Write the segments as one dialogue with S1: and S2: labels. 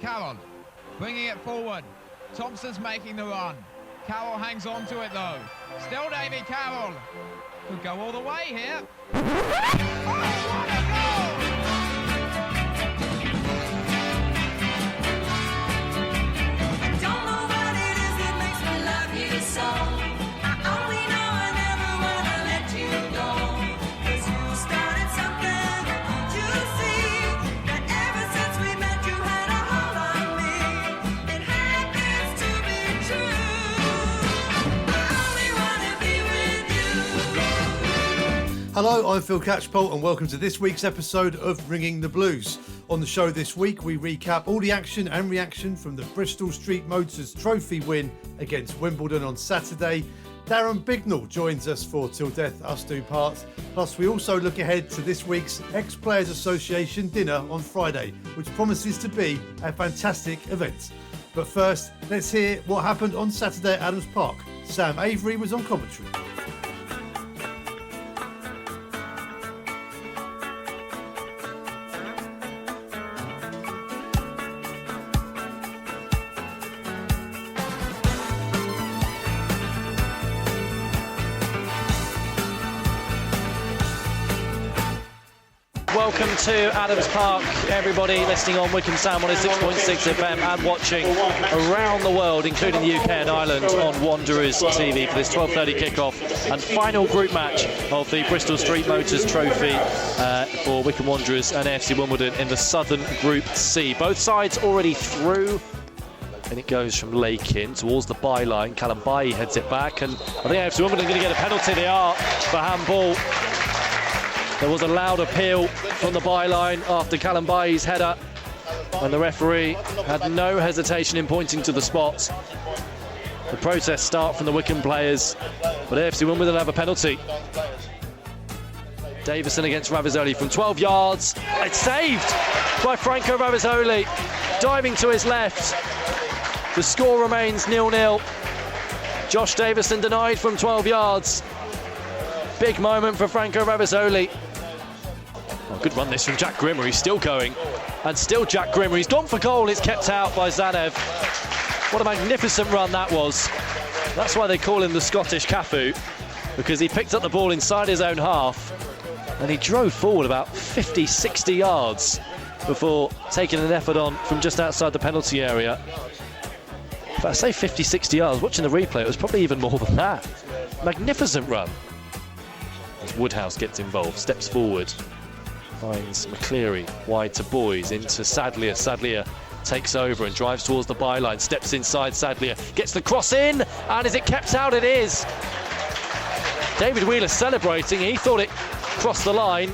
S1: Carroll bringing it forward. Thompson's making the run. Carroll hangs on to it though. Still Davy Carroll. Could go all the way here. Oh, what a goal!
S2: I don't know what it is that makes me love you so. I only know I never wanna let you go. 'Cause you started something, you see, that ever since we met you had a hold on me. It happens to be true. I only wanna be with you.
S3: Hello, I'm Phil Catchpole and welcome to this week's episode of Ringing the Blues. On the show this week, we recap all the action and reaction from the Bristol Street Motors Trophy win against Wimbledon on Saturday. Darren Bignell joins us for Till Death Us Do Part. Plus, we also look ahead to this week's Ex-Players Association dinner on Friday, which promises to be a fantastic event. But first, let's hear what happened on Saturday at Adams Park. Sam Avery was on commentary.
S4: Welcome to Adams Park, everybody listening on Wycombe Sound 106.6 FM and watching around the world, including the UK and Ireland, on Wanderers TV for this 12:30 kickoff and final group match of the Bristol Street Motors Trophy for Wycombe Wanderers and AFC Wimbledon in the Southern Group C. Both sides already through, and it goes from Lakin towards the byline. Callum Bailly heads it back, and I think AFC Wimbledon are going to get a penalty. They are for handball. There was a loud appeal from the byline after Callum Bailly's header, and the referee had no hesitation in pointing to the spot. The protests start from the Wycombe players, but AFC Wimbledon have a penalty. Davison against Ravizoli from 12 yards. It's saved by Franco Ravizoli, diving to his left. The score remains 0-0. Josh Davison denied from 12 yards. Big moment for Franco Ravizoli. Oh, good run this from Jack Grimmer. He's still going, and still Jack Grimmer. He's gone for goal. It's kept out by Zanev. What a magnificent run that was. That's why they call him the Scottish Cafu, because he picked up the ball inside his own half and he drove forward about 50-60 yards before taking an effort on from just outside the penalty area. If I say 50-60 yards, watching the replay, it was probably even more than that. Magnificent run. As Woodhouse gets involved, steps forward, finds McCleary wide to Boys, into Sadlier. Sadlier takes over and drives towards the byline, steps inside Sadlier, gets the cross in, and is it kept out? It is. David Wheeler celebrating. He thought it crossed the line.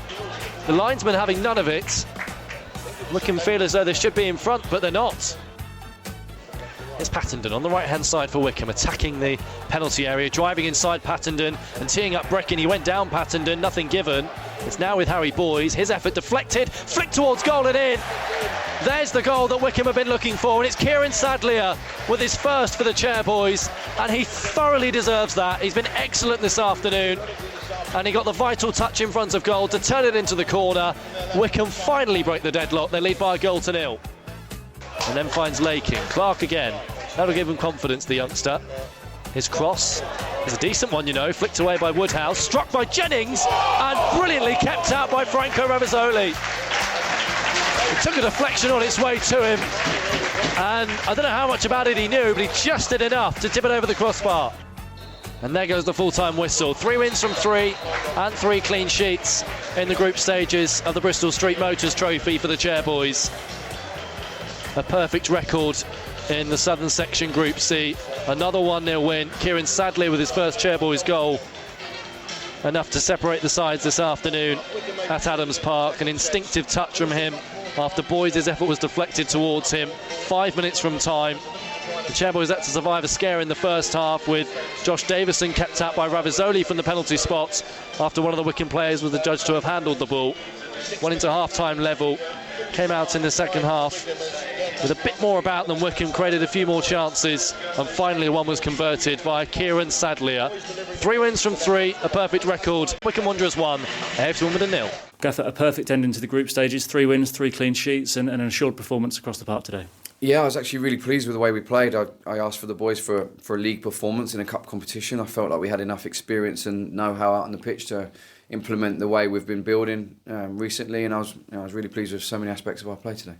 S4: The linesman having none of it. Looking feel as though they should be in front, but they're not. It's Pattenden on the right-hand side for Wycombe, attacking the penalty area, driving inside Pattenden and teeing up Breckin. He went down Pattenden, nothing given. It's now with Harry Boys. His effort deflected, flicked towards goal and in. There's the goal that Wycombe have been looking for, and it's Kieran Sadlier with his first for the Chairboys, and he thoroughly deserves that. He's been excellent this afternoon, and he got the vital touch in front of goal to turn it into the corner. Wycombe finally break the deadlock. They lead by a goal to 0. And then finds Lakin. Clark again. That'll give him confidence, the youngster. His cross is a decent one, you know, flicked away by Woodhouse, struck by Jennings, and brilliantly kept out by Franco Ravizoli. It took a deflection on its way to him, and I don't know how much about it he knew, but he just did enough to tip it over the crossbar. And there goes the full-time whistle. 3 wins from 3 and 3 clean sheets in the group stages of the Bristol Street Motors Trophy for the Chairboys. A perfect record in the Southern Section Group C. Another 1-0 win. Kieran Sadlier with his first Chairboys goal. Enough to separate the sides this afternoon at Adams Park. An instinctive touch from him after Boys' effort was deflected towards him. 5 minutes from time. The Chairboys had to survive a scare in the first half, with Josh Davison kept out by Ravizoli from the penalty spot after one of the Wycombe players was adjudged to have handled the ball. Went into half-time level. Came out in the second half with a bit more about them. Wycombe created a few more chances, and finally one was converted by Kieran Sadlier. 3 wins from 3, a perfect record. Wycombe Wanderers 1, AFC Wimbledon 0.
S5: Gaffer, a perfect ending to the group stages. 3 wins, 3 clean sheets, and an assured performance across the park today. Yeah, I was actually really pleased with the way we played. I asked for the boys for a league performance in a cup competition. I felt like we had enough experience and know-how out on the pitch to implement the way we've been building recently, and I was really pleased with so many aspects of our play today.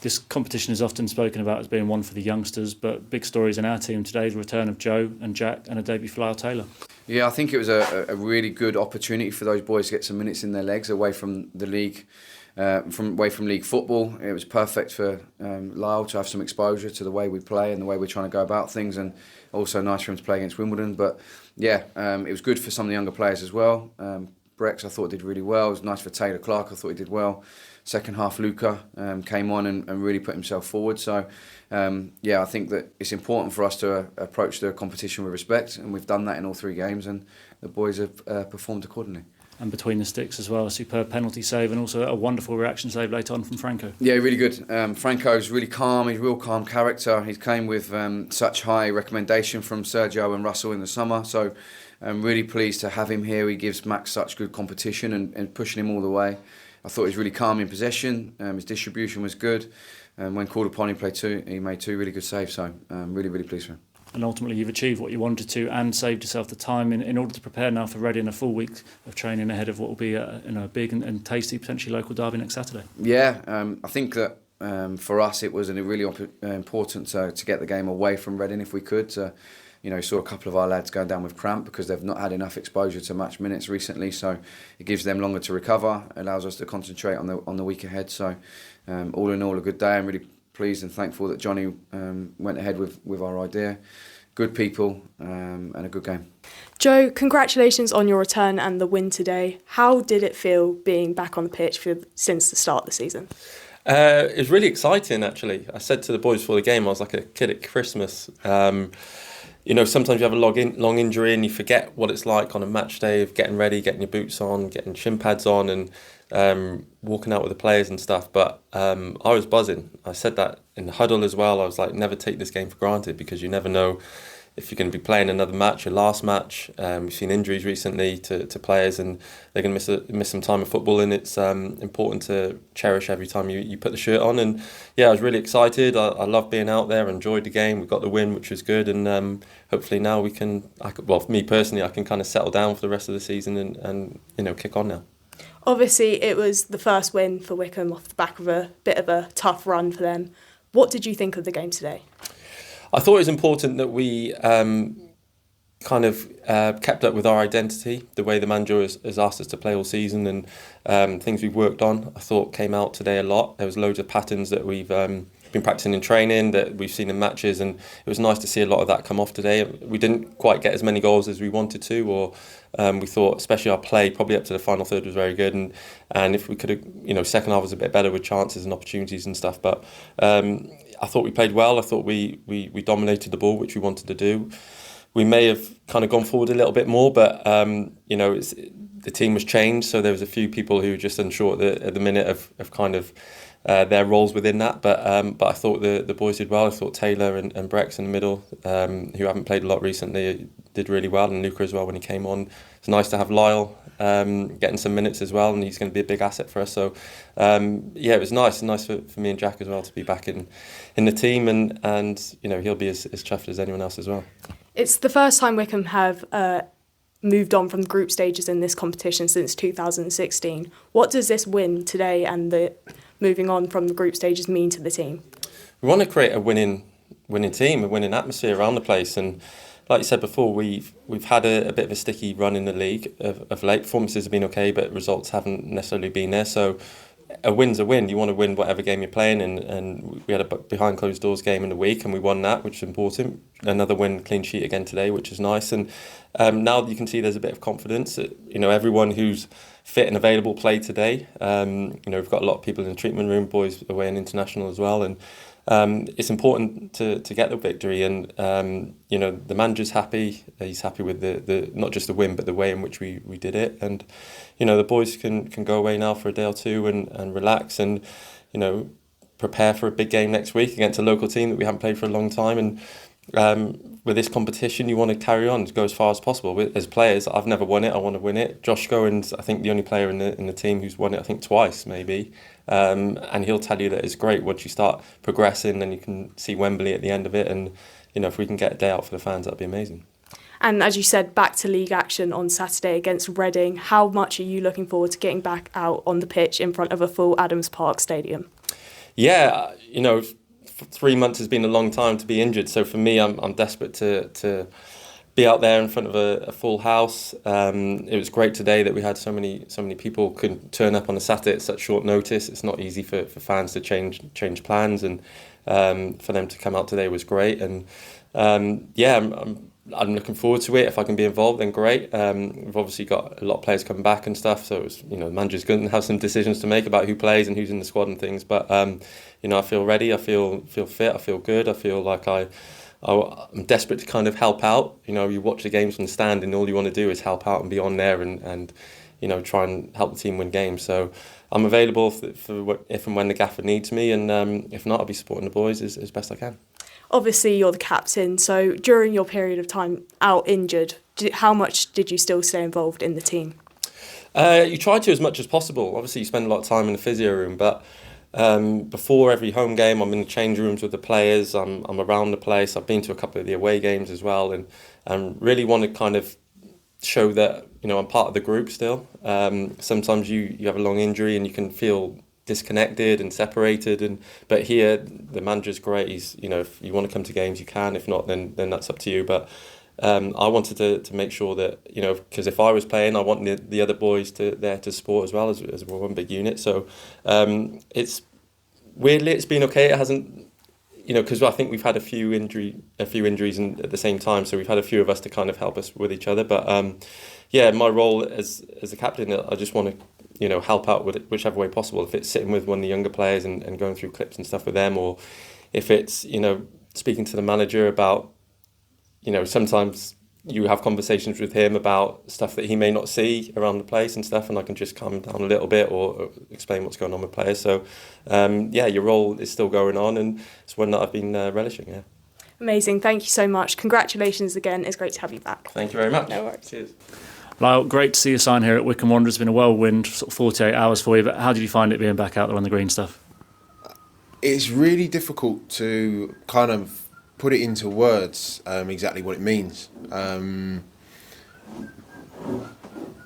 S4: This competition is often spoken about as being one for the youngsters, but big stories in our team today, the return of Joe and Jack and a debut for Lyle Taylor.
S5: Yeah, I think it was a really good opportunity for those boys to get some minutes in their legs away from the league, away from league football. It was perfect for Lyle to have some exposure to the way we play and the way we're trying to go about things, and also nice for him to play against Wimbledon. But yeah, it was good for some of the younger players as well. Brex, I thought, did really well. It was nice for Taylor Clark. I thought he did well. Second half, Luca came on and really put himself forward. So, I think that it's important for us to approach the competition with respect, and we've done that in all 3 games, and the boys have performed accordingly.
S4: And between the sticks as well, a superb penalty save and also a wonderful reaction save later on from Franco.
S5: Yeah, really good. Franco's really calm. He's a real calm character. He came with such high recommendation from Sergio and Russell in the summer. So I'm really pleased to have him here. He gives Max such good competition and pushing him all the way. I thought he was really calm in possession. His distribution was good. And when called upon, he made 2 really good saves. So I'm really, really pleased with him.
S4: And ultimately you've achieved what you wanted to and saved yourself the time in order to prepare now for Reading a full week of training ahead of what will be a big and tasty, potentially local derby next Saturday.
S5: Yeah, I think that for us it was really important to get the game away from Reading if we could. Saw a couple of our lads going down with cramp because they've not had enough exposure to match minutes recently, so it gives them longer to recover, allows us to concentrate on the week ahead. So all in all, a good day. I'm really pleased and thankful that Johnny went ahead with our idea. Good people and a good game.
S6: Joe, congratulations on your return and the win today. How did it feel being back on the pitch since the start of the season?
S7: It was really exciting, actually. I said to the boys before the game, I was like a kid at Christmas. Sometimes you have a long injury and you forget what it's like on a match day of getting ready, getting your boots on, getting shin pads on and walking out with the players and stuff. But I was buzzing. I said that in the huddle as well. I was like, never take this game for granted, because you never know if you're going to be playing another match, your last match. We've seen injuries recently to players, and they're going to miss some time of football, and it's important to cherish every time you put the shirt on. And yeah, I was really excited. I love being out there, enjoyed the game. We got the win, which was good, and hopefully now for me personally, I can kind of settle down for the rest of the season and kick on now.
S6: Obviously, it was the first win for Wycombe off the back of a bit of a tough run for them. What did you think of the game today?
S7: I thought it was important that we kept up with our identity, the way the manager has asked us to play all season, and things we've worked on, I thought came out today a lot. There was loads of patterns that we've been practicing in training, that we've seen in matches, and it was nice to see a lot of that come off today. We didn't quite get as many goals as we wanted to, or we thought, especially our play, probably up to the final third, was very good, and if we could have, second half was a bit better with chances and opportunities and stuff, but I thought we played well. I thought we dominated the ball, which we wanted to do. We may have kind of gone forward a little bit more, but the team was changed, so there was a few people who were just unsure at the minute of kind of their roles within that. But I thought the boys did well. I thought Taylor and Brex in the middle, who haven't played a lot recently, did really well, and Luca as well when he came on. It's nice to have Lyle getting some minutes as well, and he's going to be a big asset for us. So it was nice for me and Jack as well to be back in the team, and he'll be as chuffed as anyone else as well.
S6: It's the first time Wycombe have moved on from group stages in this competition since 2016. What does this win today and the moving on from the group stages mean to the team?
S7: We want to create a winning team, a winning atmosphere around the place, and like you said before, we've had a bit of a sticky run in the league of late. Performances have been okay, but results haven't necessarily been there. So a win's a win. You want to win whatever game you're playing, and we had a behind closed doors game in the week, and we won that, which is important. Another win, clean sheet again today, which is nice. And now you can see there's a bit of confidence. Everyone who's fit and available played today. We've got a lot of people in the treatment room, boys away in international as well, and it's important to get the victory. And the manager's happy. He's happy with the not just the win, but the way in which we did it. And the boys can go away now for a day or two and relax and prepare for a big game next week against a local team that we haven't played for a long time. And with this competition, you want to carry on, go as far as possible. As players, I've never won it. I want to win it. Josh Gowen's, I think, the only player in the team who's won it, I think, twice, maybe. And he'll tell you that it's great once you start progressing, and you can see Wembley at the end of it. And, you know, if we can get a day out for the fans, that'd be amazing.
S6: And as you said, back to league action on Saturday against Reading. How much are you looking forward to getting back out on the pitch in front of a full Adams Park stadium?
S7: Yeah, you know, 3 months has been a long time to be injured. So for me, I'm desperate to be out there in front of a full house. It was great today that we had so many people could turn up on a Saturday at such short notice. It's not easy for fans to change plans, and for them to come out today was great. And I'm looking forward to it. If I can be involved, then great. We've obviously got a lot of players coming back and stuff, so it's, you know, the manager's going to have some decisions to make about who plays and who's in the squad and things. But you know, I feel ready. I feel fit. I feel good. I feel like I'm desperate to kind of help out. You know, you watch the games from the stand, and all you want to do is help out and be on there and you know, try and help the team win games. So I'm available for if and when the gaffer needs me, and if not, I'll be supporting the boys as best I can.
S6: Obviously, you're the captain, so during your period of time out injured, how much did you still stay involved in the team?
S7: You try to as much as possible. Obviously, you spend a lot of time in the physio room, but before every home game, I'm in the change rooms with the players. I'm around the place. I've been to a couple of the away games as well, and really want to kind of show that, you know, I'm part of the group still. Sometimes you have a long injury and you can feel disconnected and separated, but here the manager's great. He's, you know, if you want to come to games, you can. If not, then that's up to you. But I wanted to make sure that, you know, because if I was playing, I want the other boys there to support as well, as we're one big unit. So it's been okay. It hasn't, you know, because I think we've had a few injuries at the same time, so we've had a few of us to kind of help us with each other. But my role as a captain, I just want to, you know, help out with it whichever way possible. If it's sitting with one of the younger players and going through clips and stuff with them, or if it's, you know, speaking to the manager about, you know, sometimes you have conversations with him about stuff that he may not see around the place and stuff, and I can just calm down a little bit or explain what's going on with players. So, your role is still going on, and it's one that I've been relishing, yeah.
S6: Amazing. Thank you so much. Congratulations again. It's great to have you back.
S7: Thank you very much.
S6: No worries.
S7: Cheers.
S8: Lyle, great to see you sign here at Wycombe Wanderers. It's been a whirlwind sort of 48 hours for you, but how did you find it being back out there on the green stuff?
S9: It's really difficult to kind of put it into words, exactly what it means.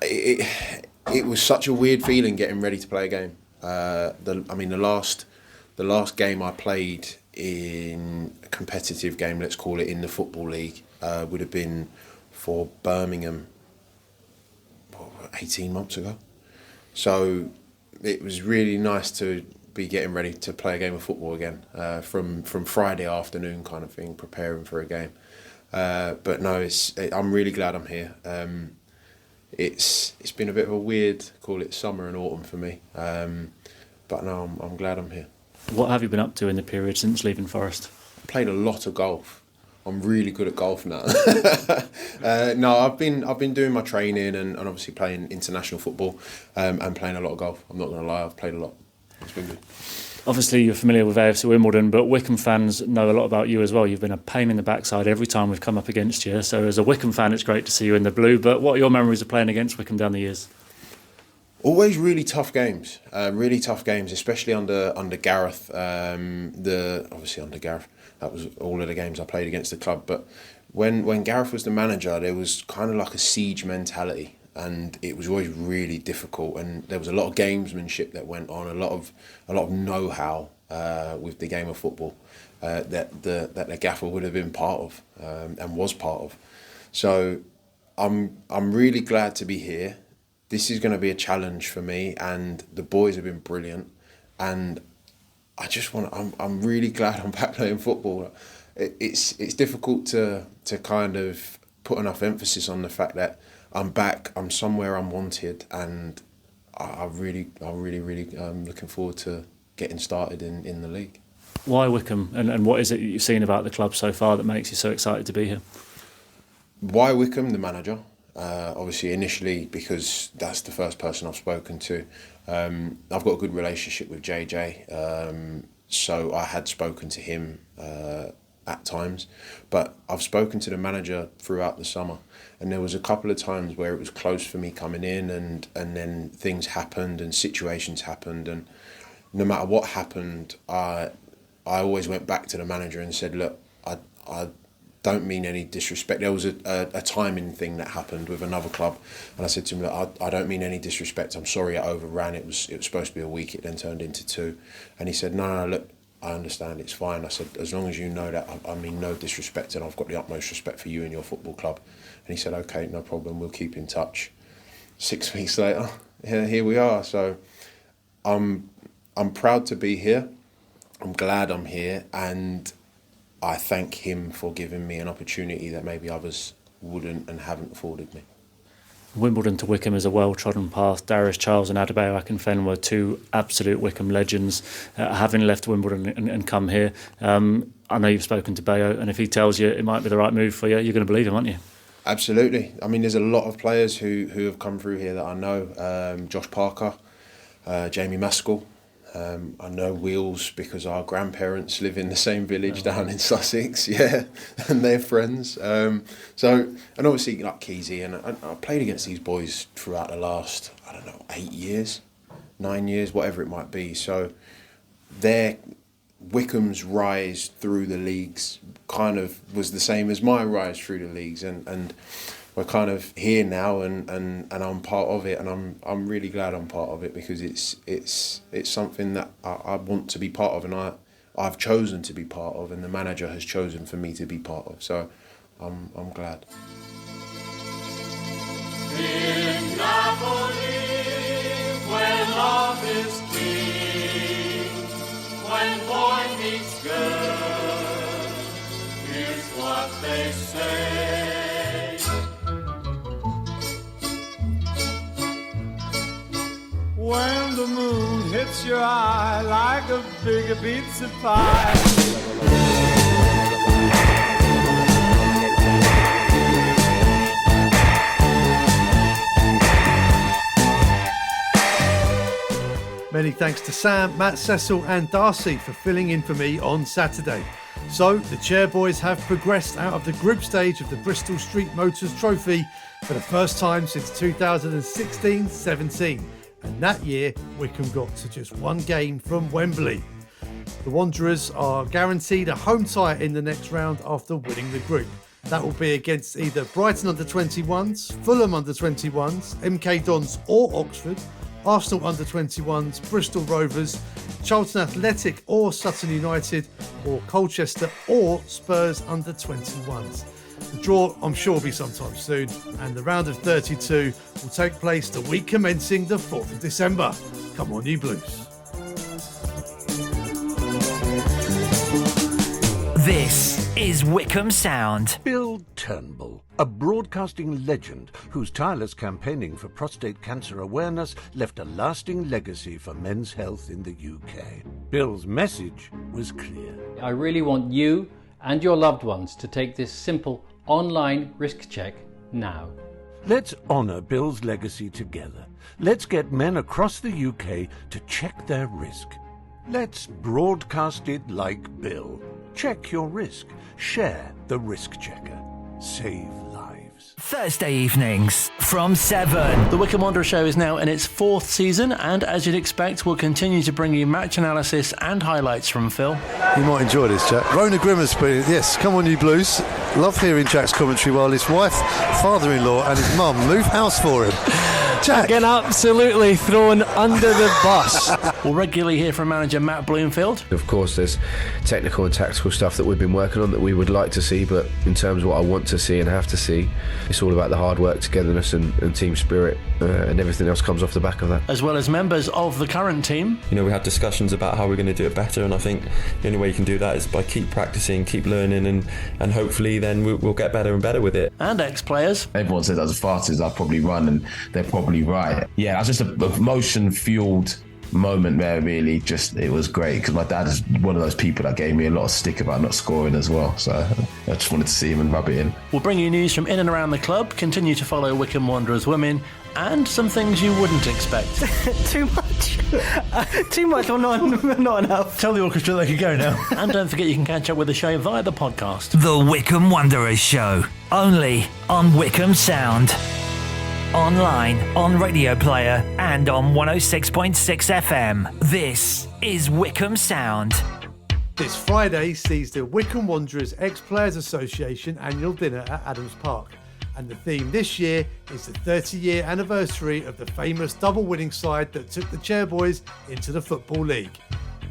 S9: It was such a weird feeling getting ready to play a game. The last game I played in a competitive game, let's call it, in the Football League, would have been for Birmingham 18 months ago. So it was really nice to be getting ready to play a game of football again, from Friday afternoon kind of thing, preparing for a game. But no, I'm really glad I'm here. It's been a bit of a weird, call it summer and autumn for me, but no, I'm glad I'm here.
S8: What have you been up to in the period since leaving Forest?
S9: Played a lot of golf. I'm really good at golf now. No, I've been doing my training and obviously playing international football, and playing a lot of golf. I'm not going to lie, I've played a lot. It's been good.
S8: Obviously, you're familiar with AFC Wimbledon, but Wycombe fans know a lot about you as well. You've been a pain in the backside every time we've come up against you. So as a Wycombe fan, it's great to see you in the blue. But what are your memories of playing against Wycombe down the years?
S9: Always really tough games, especially under Gareth. Obviously under Gareth, that was all of the games I played against the club. But when Gareth was the manager, there was kind of like a siege mentality, and it was always really difficult. And there was a lot of gamesmanship that went on, a lot of know-how with the game of football that the gaffer would have been part of, and was part of. So I'm really glad to be here. This is going to be a challenge for me, and the boys have been brilliant, and I'm really glad I'm back playing football. It's difficult to kind of put enough emphasis on the fact that I'm back, I'm somewhere I'm wanted, and I'm really looking forward to getting started in the league.
S8: Why Wycombe, and what is it you've seen about the club so far that makes you so excited to be here?
S9: Why Wycombe, the manager? Obviously, initially, because that's the first person I've spoken to. I've got a good relationship with JJ, so I had spoken to him at times, but I've spoken to the manager throughout the summer, and there was a couple of times where it was close for me coming in, and then things happened and situations happened, and no matter what happened, I always went back to the manager and said, look, I don't mean any disrespect. There was a timing thing that happened with another club, and I said to him, look, I don't mean any disrespect. I'm sorry it overran. It was supposed to be a week. It then turned into 2. And he said, no, look, I understand. It's fine. I said, as long as you know that, I mean no disrespect, and I've got the utmost respect for you and your football club. And he said, okay, no problem. We'll keep in touch. 6 weeks later, here we are. So I'm proud to be here. I'm glad I'm here, and I thank him for giving me an opportunity that maybe others wouldn't and haven't afforded me.
S8: Wimbledon to Wycombe is a well-trodden path. Darius Charles and Adebayo Akinfen were 2 absolute Wycombe legends, having left Wimbledon and come here. I know you've spoken to Bayo, and if he tells you it might be the right move for you, you're going to believe him, aren't you?
S9: Absolutely. I mean, there's a lot of players who have come through here that I know. Josh Parker, Jamie Maskell. I know Wheels because our grandparents live in the same village down in Sussex, yeah, and they're friends. And obviously like Keezy, and I played against these boys throughout the last, 8 years, 9 years, whatever it might be. So Wycombe's rise through the leagues kind of was the same as my rise through the leagues, and we're kind of here now, and I'm part of it, and I'm really glad I'm part of it, because it's something that I want to be part of, and I've chosen to be part of, and the manager has chosen for me to be part of. So I'm glad.
S2: In Napoli, where love is king, when boy meets girl, here's what they say. When the moon hits your eye like a big pizza pie.
S3: Many thanks to Sam, Matt, Cecil and Darcy for filling in for me on Saturday. So, the Chairboys have progressed out of the group stage of the Bristol Street Motors Trophy for the first time since 2016-17. And that year, Wycombe got to just 1 game from Wembley. The Wanderers are guaranteed a home tie in the next round after winning the group. That will be against either Brighton under-21s, Fulham under-21s, MK Dons or Oxford, Arsenal under-21s, Bristol Rovers, Charlton Athletic or Sutton United, or Colchester or Spurs under-21s. The draw, I'm sure, will be sometime soon, and the round of 32 will take place the week commencing the 4th of December. Come on, you Blues.
S10: This is Wycombe Sound.
S11: Bill Turnbull, a broadcasting legend whose tireless campaigning for prostate cancer awareness left a lasting legacy for men's health in the UK. Bill's message was clear.
S12: I really want you and your loved ones to take this simple online risk check now.
S11: Let's honour Bill's legacy together. Let's get men across the UK to check their risk. Let's broadcast it like Bill. Check your risk. Share the risk checker. Save lives.
S10: Thursday evenings from 7.
S13: The Wycombe Wanderers show is now in its 4th season, and as you'd expect, we'll continue to bring you match analysis and highlights from Phil.
S3: You might enjoy this, Jack. Rona Grimmersby, yes, come on you Blues. Love hearing Jack's commentary while his wife, father-in-law and his mum move house for him. Jack.
S13: Getting absolutely thrown under the bus. We'll regularly hear from manager Matt Bloomfield.
S5: Of course, there's technical and tactical stuff that we've been working on that we would like to see, but in terms of what I want to see and have to see, it's all about the hard work, togetherness and team spirit, and everything else comes off the back of that.
S13: As well as members of the current team.
S7: You know, we had discussions about how we're going to do it better, and I think the only way you can do that is by keep practicing, keep learning, and hopefully then we'll get better and better with it.
S13: And ex-players.
S14: Everyone says as fast as I probably run, and they're probably right. Yeah, that's just a motion-fueled moment there, really. Just, it was great because my dad is one of those people that gave me a lot of stick about not scoring as well. So I just wanted to see him and rub it in.
S13: We'll bring you news from in and around the club, continue to follow Wycombe Wanderers women, and some things you wouldn't expect.
S15: Too much? Too much or not enough?
S13: Tell the orchestra they can go now. And don't forget, you can catch up with the show via the podcast.
S10: The Wycombe Wanderers Show, only on Wycombe Sound. Online, on Radio Player, and on 106.6 FM. This is Wycombe Sound.
S3: This Friday sees the Wycombe Wanderers Ex-Players Association annual dinner at Adams Park. And the theme this year is the 30-year anniversary of the famous double-winning side that took the Chairboys into the Football League.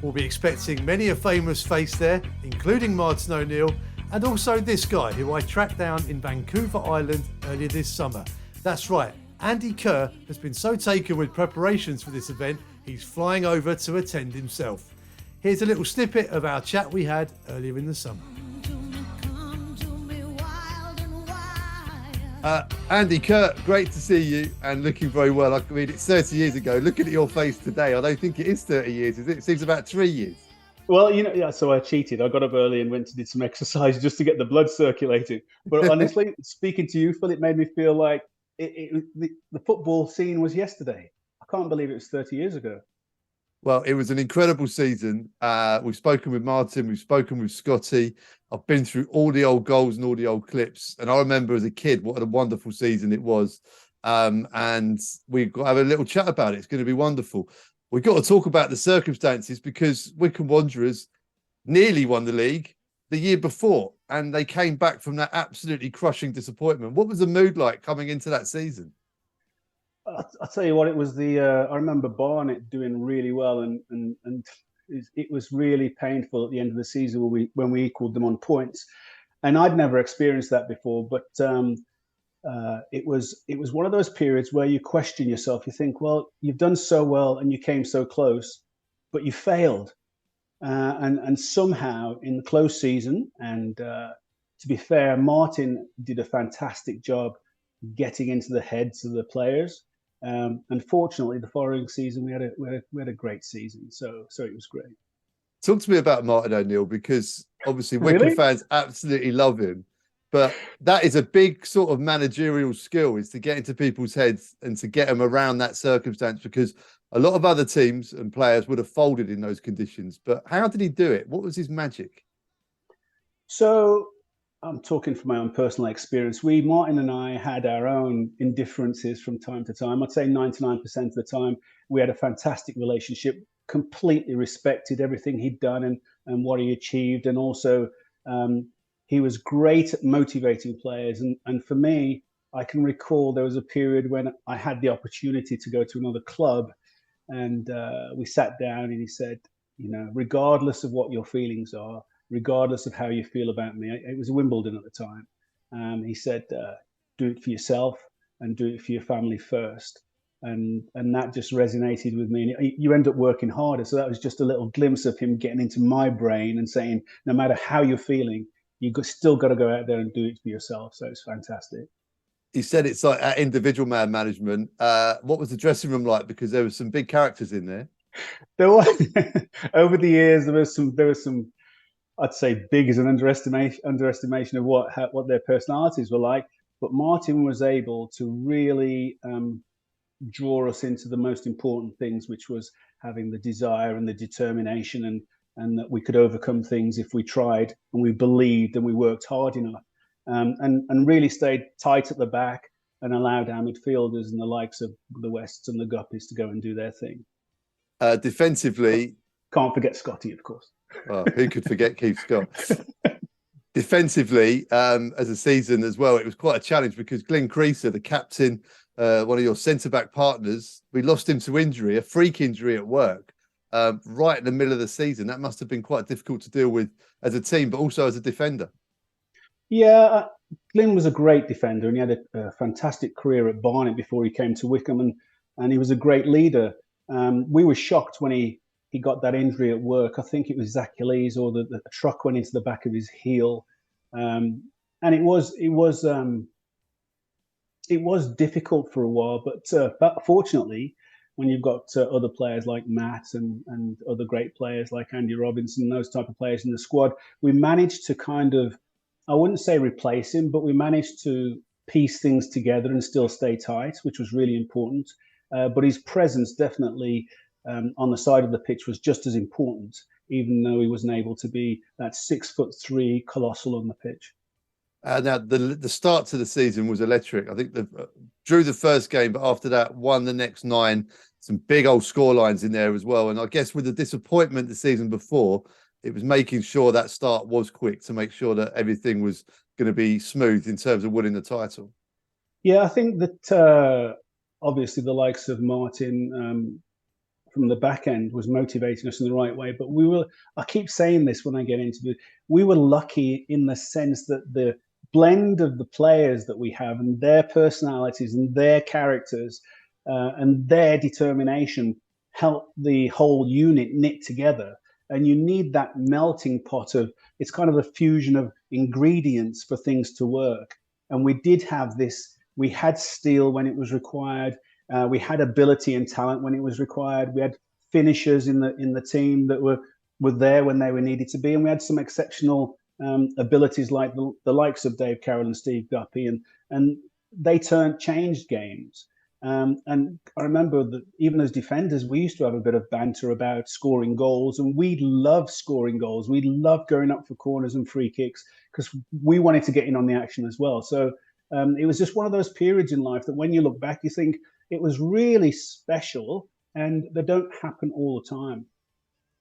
S3: We'll be expecting many a famous face there, including Martin O'Neill, and also this guy who I tracked down in Vancouver Island earlier this summer. That's right, Andy Kerr has been so taken with preparations for this event, he's flying over to attend himself. Here's a little snippet of our chat we had earlier in the summer. Andy Kerr, great to see you and looking very well. I mean, it's 30 years ago. Looking at your face today, I don't think it is 30 years, is it? It seems about 3 years.
S16: Well, so I cheated. I got up early and went to did some exercise just to get the blood circulating. But honestly, speaking to you, Phil, it made me feel like the football scene was yesterday. I can't believe it was 30 years ago.
S3: Well, it was an incredible season. We've spoken with Martin, we've spoken with Scotty. I've been through all the old goals and all the old clips. And I remember as a kid what a wonderful season it was. And we've got to have a little chat about it. It's going to be wonderful. We've got to talk about the circumstances because Wycombe Wanderers nearly won the league the year before. And they came back from that absolutely crushing disappointment. What was the mood like coming into that season?
S16: I'll tell you what, it was I remember Barnet doing really well, and it was really painful at the end of the season when we equalled them on points. And I'd never experienced that before, but it was one of those periods where you question yourself. You think, well, you've done so well and you came so close, but you failed. And somehow in the close season, and to be fair, Martin did a fantastic job getting into the heads of the players. Unfortunately, the following season we had a great season, so it was great.
S3: Talk to me about Martin O'Neill, because obviously Wycombe
S16: Really?
S3: fans absolutely love him, but that is a big sort of managerial skill, is to get into people's heads and to get them around that circumstance, because a lot of other teams and players would have folded in those conditions. But how did he do it? What was his magic?
S16: So I'm talking from my own personal experience. Martin and I had our own indifferences from time to time. I'd say 99% of the time we had a fantastic relationship, completely respected everything he'd done and what he achieved. And also he was great at motivating players. And for me, I can recall there was a period when I had the opportunity to go to another club, and we sat down and he said, regardless of what your feelings are, regardless of how you feel about me. It was Wimbledon at the time. He said, do it for yourself and do it for your family first. And that just resonated with me. And you end up working harder. So that was just a little glimpse of him getting into my brain and saying, no matter how you're feeling, you've still got to go out there and do it for yourself. So it's fantastic.
S3: He said it's like at individual man management. What was the dressing room like? Because there were some big characters in there.
S16: There was, over the years, there was some, I'd say big as an underestimation of what their personalities were like. But Martin was able to really draw us into the most important things, which was having the desire and the determination, and that we could overcome things if we tried and we believed and we worked hard enough, and really stayed tight at the back and allowed our midfielders and the likes of the Wests and the Guppies to go and do their thing.
S3: Defensively,
S16: can't forget Scotty, of course.
S3: Oh, who could forget Keith Scott? Defensively, as a season as well, it was quite a challenge because Glenn Creaser, the captain, one of your centre-back partners, we lost him to injury, a freak injury at work, right in the middle of the season. That must have been quite difficult to deal with as a team, but also as a defender.
S16: Yeah, Glenn was a great defender, and he had a fantastic career at Barnet before he came to Wycombe, and he was a great leader. We were shocked when he got that injury at work. I think it was Achilles, or the truck went into the back of his heel, and it was difficult for a while. But fortunately, when you've got other players like Matt and other great players like Andy Robinson, those type of players in the squad, we managed to kind of, I wouldn't say replace him, but we managed to piece things together and still stay tight, which was really important. But his presence definitely on the side of the pitch was just as important, even though he wasn't able to be that 6'3" colossal on the pitch.
S3: Now, the start to the season was electric. I think drew the first game, but after that, won the next 9. Some big old score lines in there as well. And I guess with the disappointment the season before, it was making sure that start was quick to make sure that everything was going to be smooth in terms of winning the title.
S16: Yeah, I think that obviously the likes of Martin from the back end was motivating us in the right way. But I keep saying this when I get into it, we were lucky in the sense that the blend of the players that we have and their personalities and their characters and their determination help the whole unit knit together. And you need that melting pot of, it's kind of a fusion of ingredients for things to work. And we did have this, we had steel when it was required. We had ability and talent when it was required. We had finishers in the team that were there when they were needed to be. And we had some exceptional abilities like the likes of Dave Carroll and Steve Guppy. And they changed games. And I remember that even as defenders, we used to have a bit of banter about scoring goals, and we loved scoring goals. We loved going up for corners and free kicks because we wanted to get in on the action as well. So it was just one of those periods in life that when you look back, you think it was really special, and they don't happen all the time.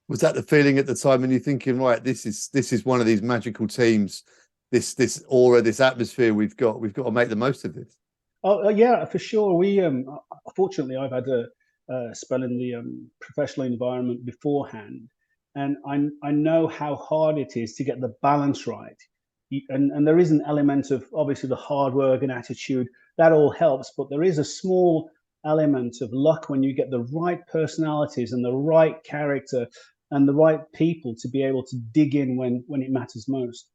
S3: Was that the feeling at the time when you're thinking, right, this is one of these magical teams, this aura, this atmosphere we've got to make the most of this?
S16: Oh yeah, for sure. We fortunately, I've had a spell in the professional environment beforehand, and I know how hard it is to get the balance right. And there is an element of obviously the hard work and attitude that all helps, but there is a small element of luck when you get the right personalities and the right character and the right people to be able to dig in when it matters most.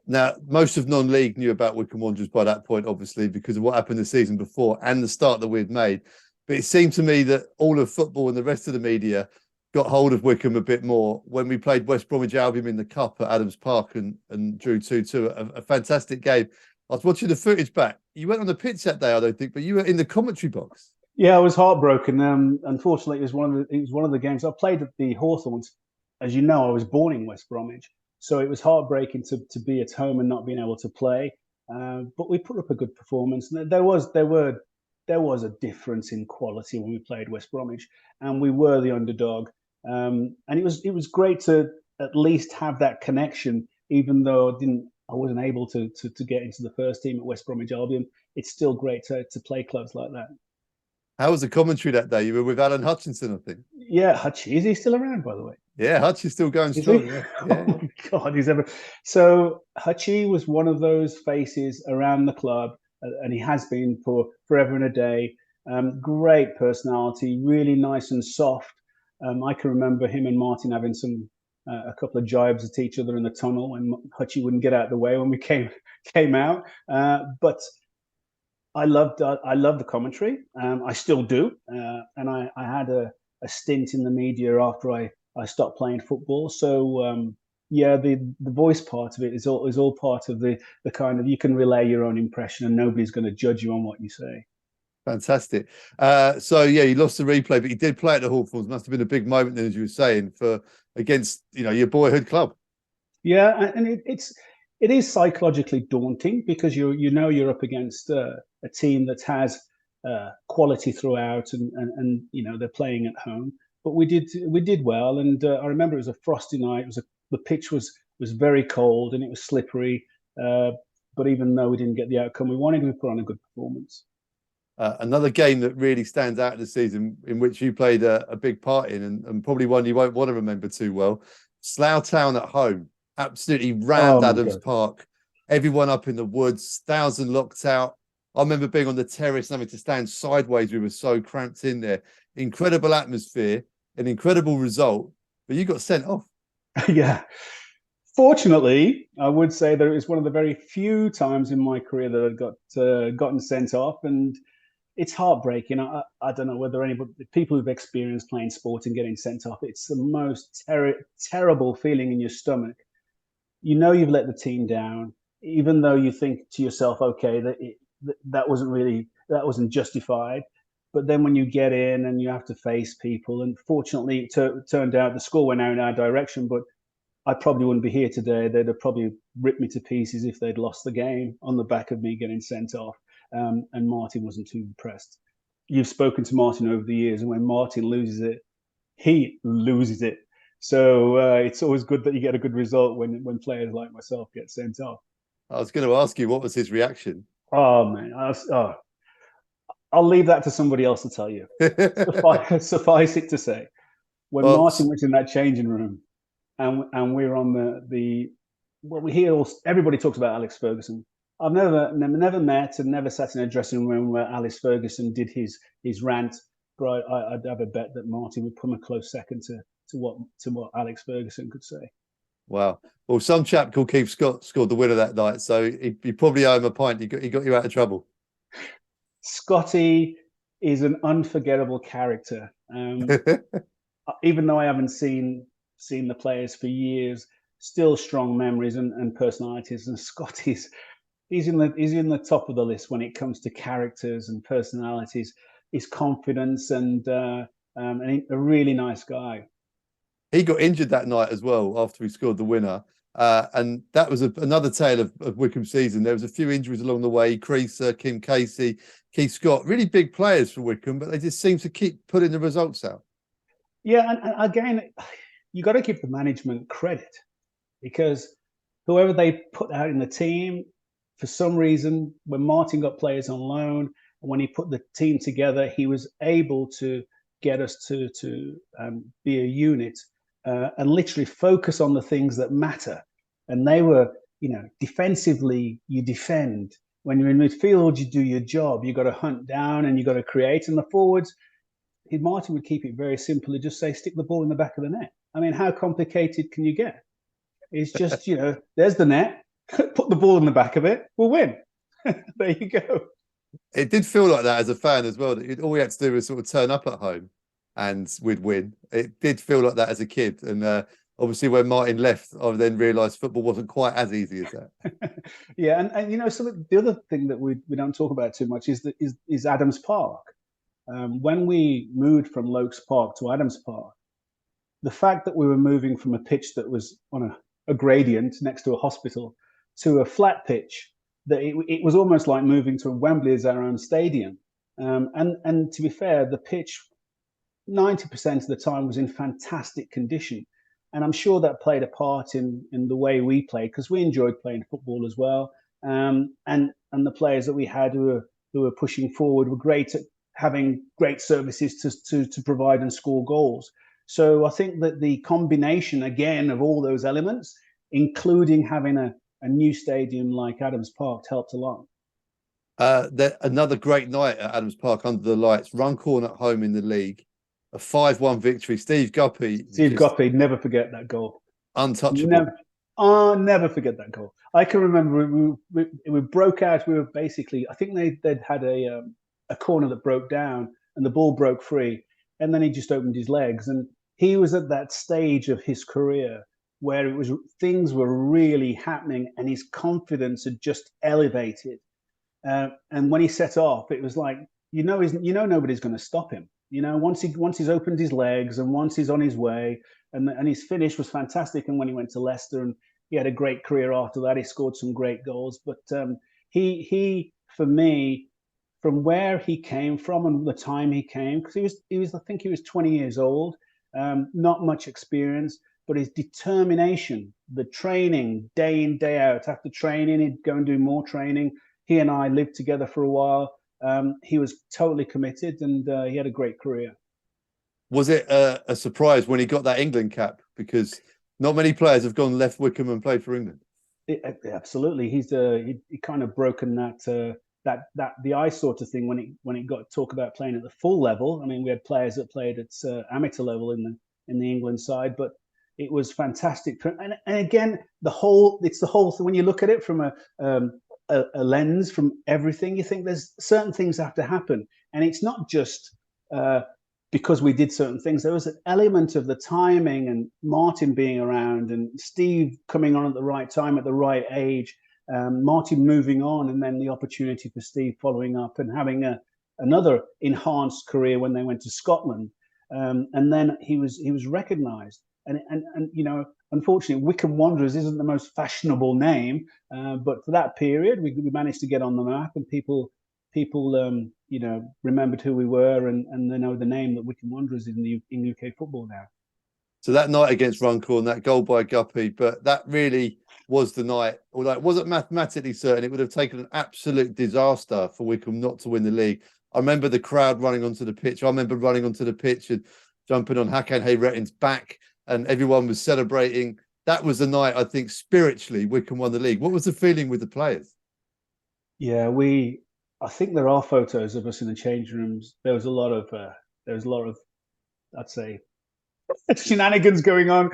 S3: Now, most of non-league knew about Wycombe Wanderers by that point, obviously, because of what happened the season before and the start that we'd made. But it seemed to me that all of football and the rest of the media got hold of Wycombe a bit more when we played West Bromwich Albion in the Cup at Adams Park and drew 2-2. A fantastic game. I was watching the footage back. You went on the pitch that day, I don't think, but you were in the commentary box.
S16: Yeah, I was heartbroken. Unfortunately, it was one of the games I played at the Hawthorns. As you know, I was born in West Bromwich. So it was heartbreaking to be at home and not being able to play. But we put up a good performance. There was a difference in quality when we played West Bromwich, and we were the underdog. And it was great to at least have that connection, even though I wasn't able to get into the first team at West Bromwich Albion. It's still great to play clubs like that.
S3: How was the commentary that day? You were with Alan Hutchinson, I think.
S16: Yeah, Hutchie. Is he still around, by the way?
S3: Yeah, Hutchie's still going strong. Yeah.
S16: Oh my God, he's ever. So Hutchie was one of those faces around the club, and he has been for forever and a day. Great personality, really nice and soft. I can remember him and Martin having a couple of jibes at each other in the tunnel, and Hutchie wouldn't get out of the way when we came out. But I loved the commentary. I still do, and I had a stint in the media after I stopped playing football. So yeah, the voice part of it is all part of the kind of, you can relay your own impression and nobody's going to judge you on what you say.
S3: Fantastic. So yeah, you lost the replay, but you did play at the Hawthorns. Must have been a big moment then, as you were saying, against your boyhood club. Yeah,
S16: and it is psychologically daunting because you're up against a team that has quality throughout, and they're playing at home. But we did well, and I remember it was a frosty night. The pitch was very cold and it was slippery. But even though we didn't get the outcome we wanted, we put on a good performance.
S3: Another game that really stands out this season, in which you played a big part in, and probably one you won't want to remember too well. Slough Town at home, absolutely rammed Adams Park. Everyone up in the woods, 1,000 locked out. I remember being on the terrace and having to stand sideways. We were so cramped in there. Incredible atmosphere, an incredible result, but you got sent off.
S16: Yeah. Fortunately, I would say that it was one of the very few times in my career that I'd gotten sent off. And it's heartbreaking. I don't know whether anybody, people who've experienced playing sport and getting sent off, it's the most terrible feeling in your stomach. You know you've let the team down, even though you think to yourself, okay, that wasn't justified. But then when you get in and you have to face people, and fortunately it turned out the score went out in our direction, but I probably wouldn't be here today. They'd have probably ripped me to pieces if they'd lost the game on the back of me getting sent off. And Martin wasn't too impressed. You've spoken to Martin over the years, and when Martin loses it, he loses it. So it's always good that you get a good result when players like myself get sent off.
S3: I was going to ask you, what was his reaction?
S16: Oh, man. I'll leave that to somebody else to tell you. Suffice it to say, when Martin was in that changing room, and we're on we hear everybody talks about Alex Ferguson. I've never met and never sat in a dressing room where Alex Ferguson did his rant, but I'd have a bet that Martin would come a close second to what Alex Ferguson could say.
S3: Wow. Well, some chap called Keith Scott scored the winner that night, so he probably owe him a pint. He got you out of trouble.
S16: Scotty is an unforgettable character. Even though I haven't seen the players for years, still strong memories and personalities. And Scotty's he's in the top of the list when it comes to characters and personalities. His confidence and a really nice guy.
S3: He got injured that night as well after he scored the winner. And that was another tale of Wycombe season. There was a few injuries along the way. Creaser, Kim Casey, Keith Scott, really big players for Wycombe, but they just seem to keep putting the results out.
S16: Yeah, and again, you got to give the management credit, because whoever they put out in the team, for some reason, when Martin got players on loan, and when he put the team together, he was able to get us to be a unit and literally focus on the things that matter. And they were, defensively, you defend. When you're in midfield, you do your job. You got to hunt down and you got to create. And the forwards, Martin would keep it very simple and just say, stick the ball in the back of the net. I mean, how complicated can you get? It's just, there's the net, put the ball in the back of it, we'll win. There you go.
S3: It did feel like that as a fan as well. That all we had to do was sort of turn up at home and we'd win. It did feel like that as a kid. And obviously when Martin left, I then realised football wasn't quite as easy as that.
S16: Yeah, and the other thing that we don't talk about too much is Adams Park. When we moved from Lokes Park to Adams Park, the fact that we were moving from a pitch that was on a gradient next to a hospital to a flat pitch, that it was almost like moving to Wembley as our own stadium. And to be fair, the pitch 90% of the time was in fantastic condition. And I'm sure that played a part in the way we played, because we enjoyed playing football as well. And the players that we had who were pushing forward were great at having great services to provide and score goals. So I think that the combination, again, of all those elements, including having a new stadium like Adams Park, helped a lot.
S3: Another great night at Adams Park under the lights. Runcorn at home in the league. A 5-1 victory. Steve Guppy,
S16: never forget that goal.
S3: Untouchable.
S16: Never forget that goal. I can remember we broke out. We were basically, I think they'd had a corner that broke down and the ball broke free. And then he just opened his legs. And he was at that stage of his career where things were really happening and his confidence had just elevated. And when he set off, it was like, nobody's going to stop him. Once he's opened his legs and once he's on his way, and his finish was fantastic. And when he went to Leicester, and he had a great career after that, he scored some great goals. But he for me, from where he came from and the time he came, because I think he was 20 years old, not much experience, but his determination, the training day in, day out. After training, he'd go and do more training. He and I lived together for a while. He was totally committed, and he had a great career.
S3: Was it a surprise when he got that England cap? Because not many players have gone left Wycombe and played for England.
S16: Absolutely, he kind of broken that the ice sort of thing when it got talk about playing at the full level. I mean, we had players that played at amateur level in the England side, but it was fantastic. And again, it's the whole thing when you look at it from a lens from everything. You think there's certain things have to happen, and it's not just because we did certain things. There was an element of the timing and Martin being around and Steve coming on at the right time at the right age, Martin moving on, and then the opportunity for Steve following up and having another enhanced career when they went to Scotland, and then he was recognised. And you know, unfortunately, Wycombe Wanderers isn't the most fashionable name, but for that period, we managed to get on the map, and people you know, remembered who we were, and they know the name that Wycombe Wanderers in UK football now.
S3: So that night against Runcorn, that goal by Guppy, but that really was the night. Although it wasn't mathematically certain, it would have taken an absolute disaster for Wycombe not to win the league. I remember the crowd running onto the pitch. I remember running onto the pitch and jumping on Hakan Hayrettin's back, and everyone was celebrating. That was the night, I think, spiritually, Wycombe won the league. What was the feeling with the players?
S16: Yeah, I think there are photos of us in the change rooms. There was a lot of, I'd say, shenanigans going on.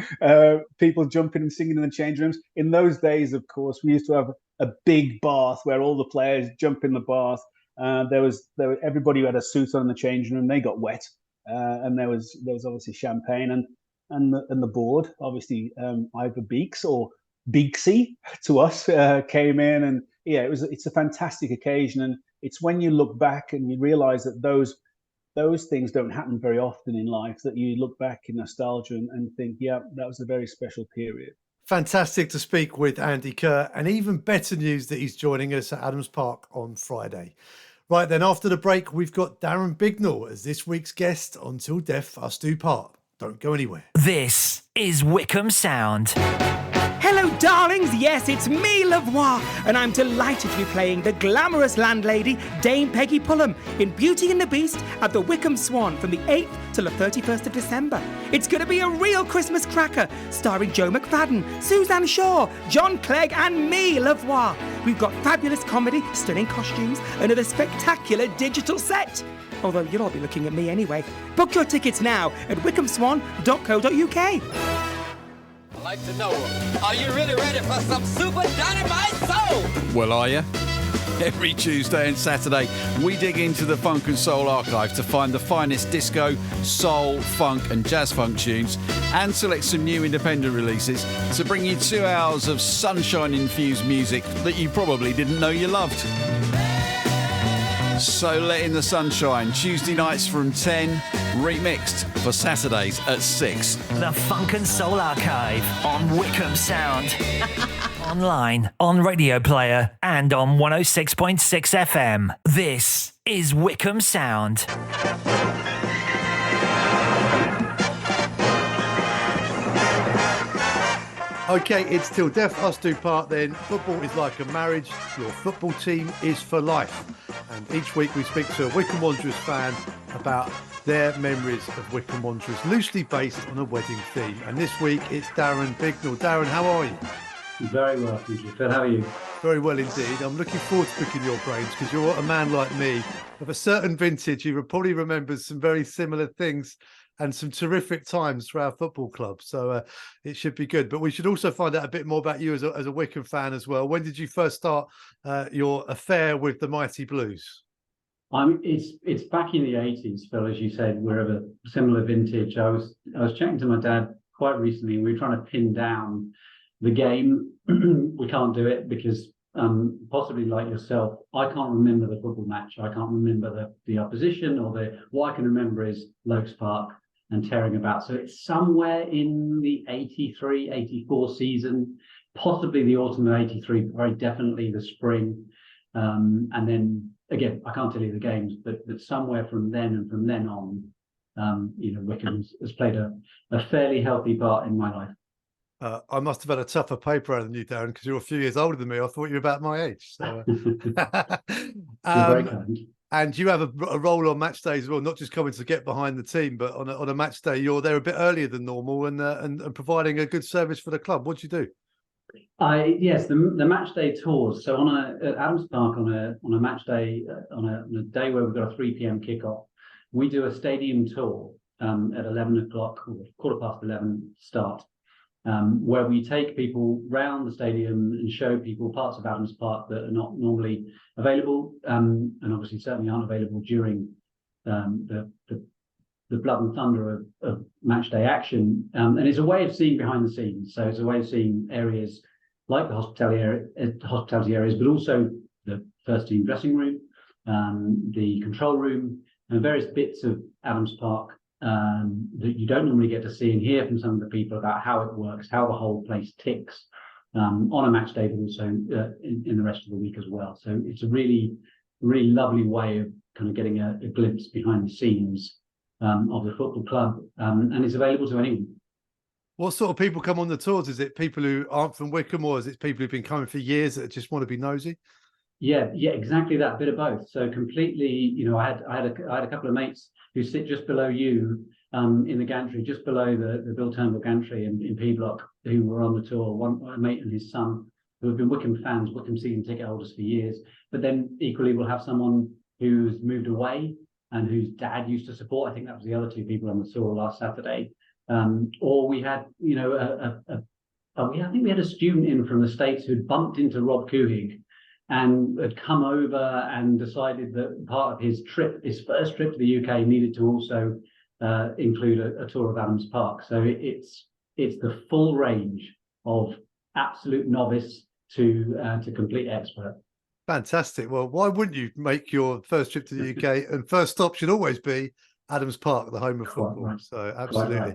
S16: People jumping and singing in the change rooms. In those days, of course, we used to have a big bath where all the players jump in the bath. Everybody who had a suit on in the change room, they got wet, and there was obviously champagne and the board, obviously either Beeks or Beaksy to us came in, and yeah, it's a fantastic occasion, and it's when you look back and you realise that those things don't happen very often in life, that you look back in nostalgia and think, yeah, that was a very special period.
S3: Fantastic to speak with Andy Kerr, and even better news that he's joining us at Adams Park on Friday. Right then, after the break, we've got Darren Bignell as this week's guest on Till Death Us Do Part. Don't go anywhere.
S10: This is Wycombe Sound.
S15: Hello, darlings. Yes, it's me, Lavoie, and I'm delighted to be playing the glamorous landlady, Dame Peggy Pullum, in Beauty and the Beast at the Wycombe Swan from the 8th till the 31st of December. It's going to be a real Christmas cracker, starring Joe McFadden, Suzanne Shaw, John Clegg, and me, Lavoie. We've got fabulous comedy, stunning costumes, and a spectacular digital set. Although you'll all be looking at me anyway. Book your tickets now at wycombeswan.co.uk.
S17: I'd like to know, are you really ready for some super dynamite soul?
S18: Well, are you? Every Tuesday and Saturday, we dig into the funk and soul archive to find the finest disco, soul, funk and jazz funk tunes and select some new independent releases to bring you 2 hours of sunshine-infused music that you probably didn't know you loved. So let in the sunshine, Tuesday nights from 10, remixed for Saturdays at 6.
S10: The Funk and Soul Archive on Wycombe Sound. Online, on Radio Player, and on 106.6 FM. This is Wycombe Sound.
S3: Okay, it's Till Death Us Do Part then. Football is like a marriage. Your football team is for life. And each week we speak to a Wycombe Wanderers fan about their memories of Wycombe Wanderers, loosely based on a wedding theme. And this week it's Darren Bignell. Darren, how are you?
S19: Very well, thank you. Phil, how are you?
S3: Very well indeed. I'm looking forward to picking your brains because you're a man like me of a certain vintage. You probably remember some very similar things and some terrific times for our football club. So it should be good. But we should also find out a bit more about you as a Wycombe fan as well. When did you first start your affair with the Mighty Blues?
S19: It's back in the 80s, Phil, as you said. We're of a similar vintage. I was chatting to my dad quite recently, and we were trying to pin down the game. We can't do it because possibly like yourself, I can't remember the football match. I can't remember the opposition or what I can remember is Lokes Park and tearing about. So it's somewhere in the 83, 84 season, possibly the autumn of 83, but very definitely the spring. And then again, I can't tell you the games, but somewhere from then and from then on, Wycombe has played a fairly healthy part in my life.
S3: I must have had a tougher paper than you, Darren, because you're a few years older than me. I thought you were about my age. So,
S19: very kind.
S3: And you have a role on match days as well, not just coming to get behind the team, but on a match day, you're there a bit earlier than normal and providing a good service for the club. What do you do?
S19: Yes, the match day tours. So at Adams Park on a match day, on a day where we've got a 3 p.m. kickoff, we do a stadium tour at 11 o'clock or 11:15 start. where we take people round the stadium and show people parts of Adams Park that are not normally available, and obviously certainly aren't available during the blood and thunder of match day action. And it's a way of seeing behind the scenes. So it's a way of seeing areas like the hospitality areas, but also the first team dressing room, the control room, and various bits of Adams Park that you don't normally get to see and hear from some of the people about how it works, how the whole place ticks on a match day, but also in the rest of the week as well. So it's a really, really lovely way of kind of getting a glimpse behind the scenes of the football club, and it's available to anyone.
S3: What sort of people come on the tours? Is it people who aren't from Wycombe, or is it people who've been coming for years that just want to be nosy?
S19: Yeah, exactly that, bit of both. So completely, I had a couple of mates who sit just below you in the gantry, just below the Bill Turnbull gantry in P Block, who were on the tour. One mate and his son who have been Wycombe fans, Wycombe season ticket holders for years. But then equally, we'll have someone who's moved away and whose dad used to support. I think that was the other two people on the tour last Saturday. Or we had, I think we had a student in from the States who'd bumped into Rob Couhig and had come over and decided that part of his trip, his first trip to the UK, needed to also include a tour of Adams Park. So it's the full range of absolute novice to complete expert.
S3: Fantastic. Well, why wouldn't you make your first trip to the UK and first stop should always be Adams Park, the home of football? Right. So absolutely.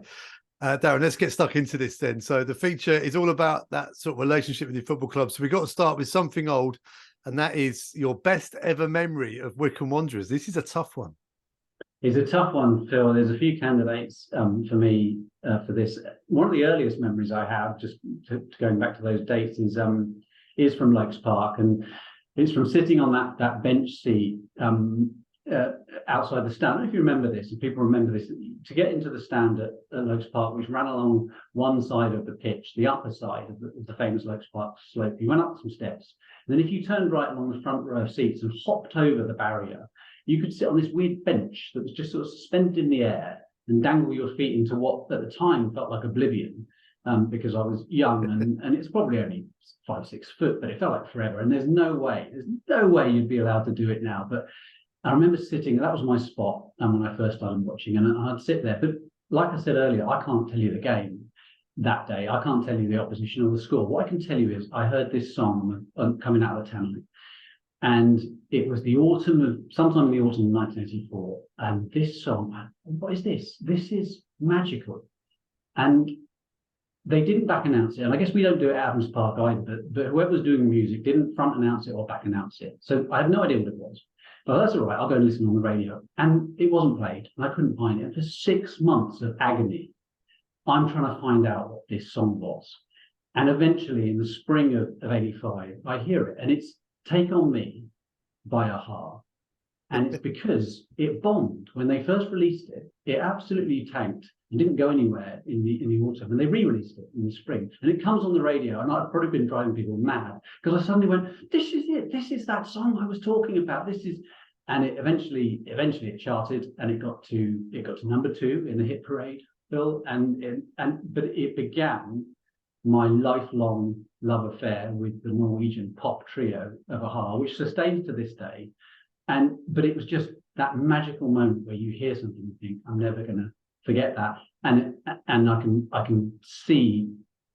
S3: Right. Darren, let's get stuck into this then. So the feature is all about that sort of relationship with your football club. So we've got to start with something old, and that is your best ever memory of Wycombe Wanderers. This is a tough one.
S19: It's a tough one, Phil. There's a few candidates for me for this. One of the earliest memories I have, just going back to those dates, is from Lokes Park, and it's from sitting on that bench seat outside the stand. I don't know if you remember this, if people remember this, to get into the stand at Lokes Park, which ran along one side of the pitch, the upper side of the famous Lokes Park slope. You went up some steps, and then if you turned right along the front row of seats and hopped over the barrier, you could sit on this weird bench that was just sort of suspended in the air and dangle your feet into what at the time felt like oblivion, because I was young and it's probably only 5-6 foot, but it felt like forever. And there's no way you'd be allowed to do it now. But I remember sitting, that was my spot when I first started watching, and I'd sit there. But like I said earlier, I can't tell you the game that day. I can't tell you the opposition or the score. What I can tell you is I heard this song coming out of the tannery, and it was sometime in the autumn of 1984. And this song, what is this? This is magical. And they didn't back announce it. And I guess we don't do it at Adams Park either, but whoever was doing the music didn't front announce it or back announce it. So I had no idea what it was. But that's all right, I'll go and listen on the radio. And it wasn't played, and I couldn't find it. And for 6 months of agony, I'm trying to find out what this song was. And eventually, in the spring of 85, I hear it, and it's Take On Me by a-ha. And it's because it bombed. When they first released it, it absolutely tanked and didn't go anywhere in the autumn. And they re-released it in the spring. And it comes on the radio, and I've probably been driving people mad, because I suddenly went, this is it. This is that song I was talking about. And it eventually it charted, and it got to number 2 in the hit parade, Phil. But it began my lifelong love affair with the Norwegian pop trio of a-ha, which sustains to this day. But it was just that magical moment where you hear something and think, I'm never going to forget that. And I can see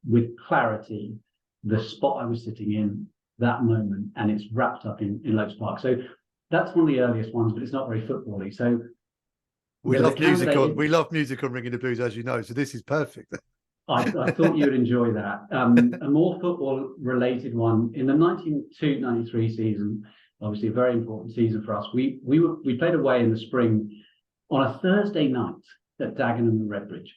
S19: with clarity the spot I was sitting in that moment, and it's wrapped up in Lokes Park. So that's one of the earliest ones, but it's not very football-y. So
S3: we love music on Ringing the Blues, as you know. So this is perfect.
S19: I thought you would enjoy that. A more football-related one in the 92-93 season. Obviously, a very important season for us. We played away in the spring on a Thursday night at Dagenham and Redbridge,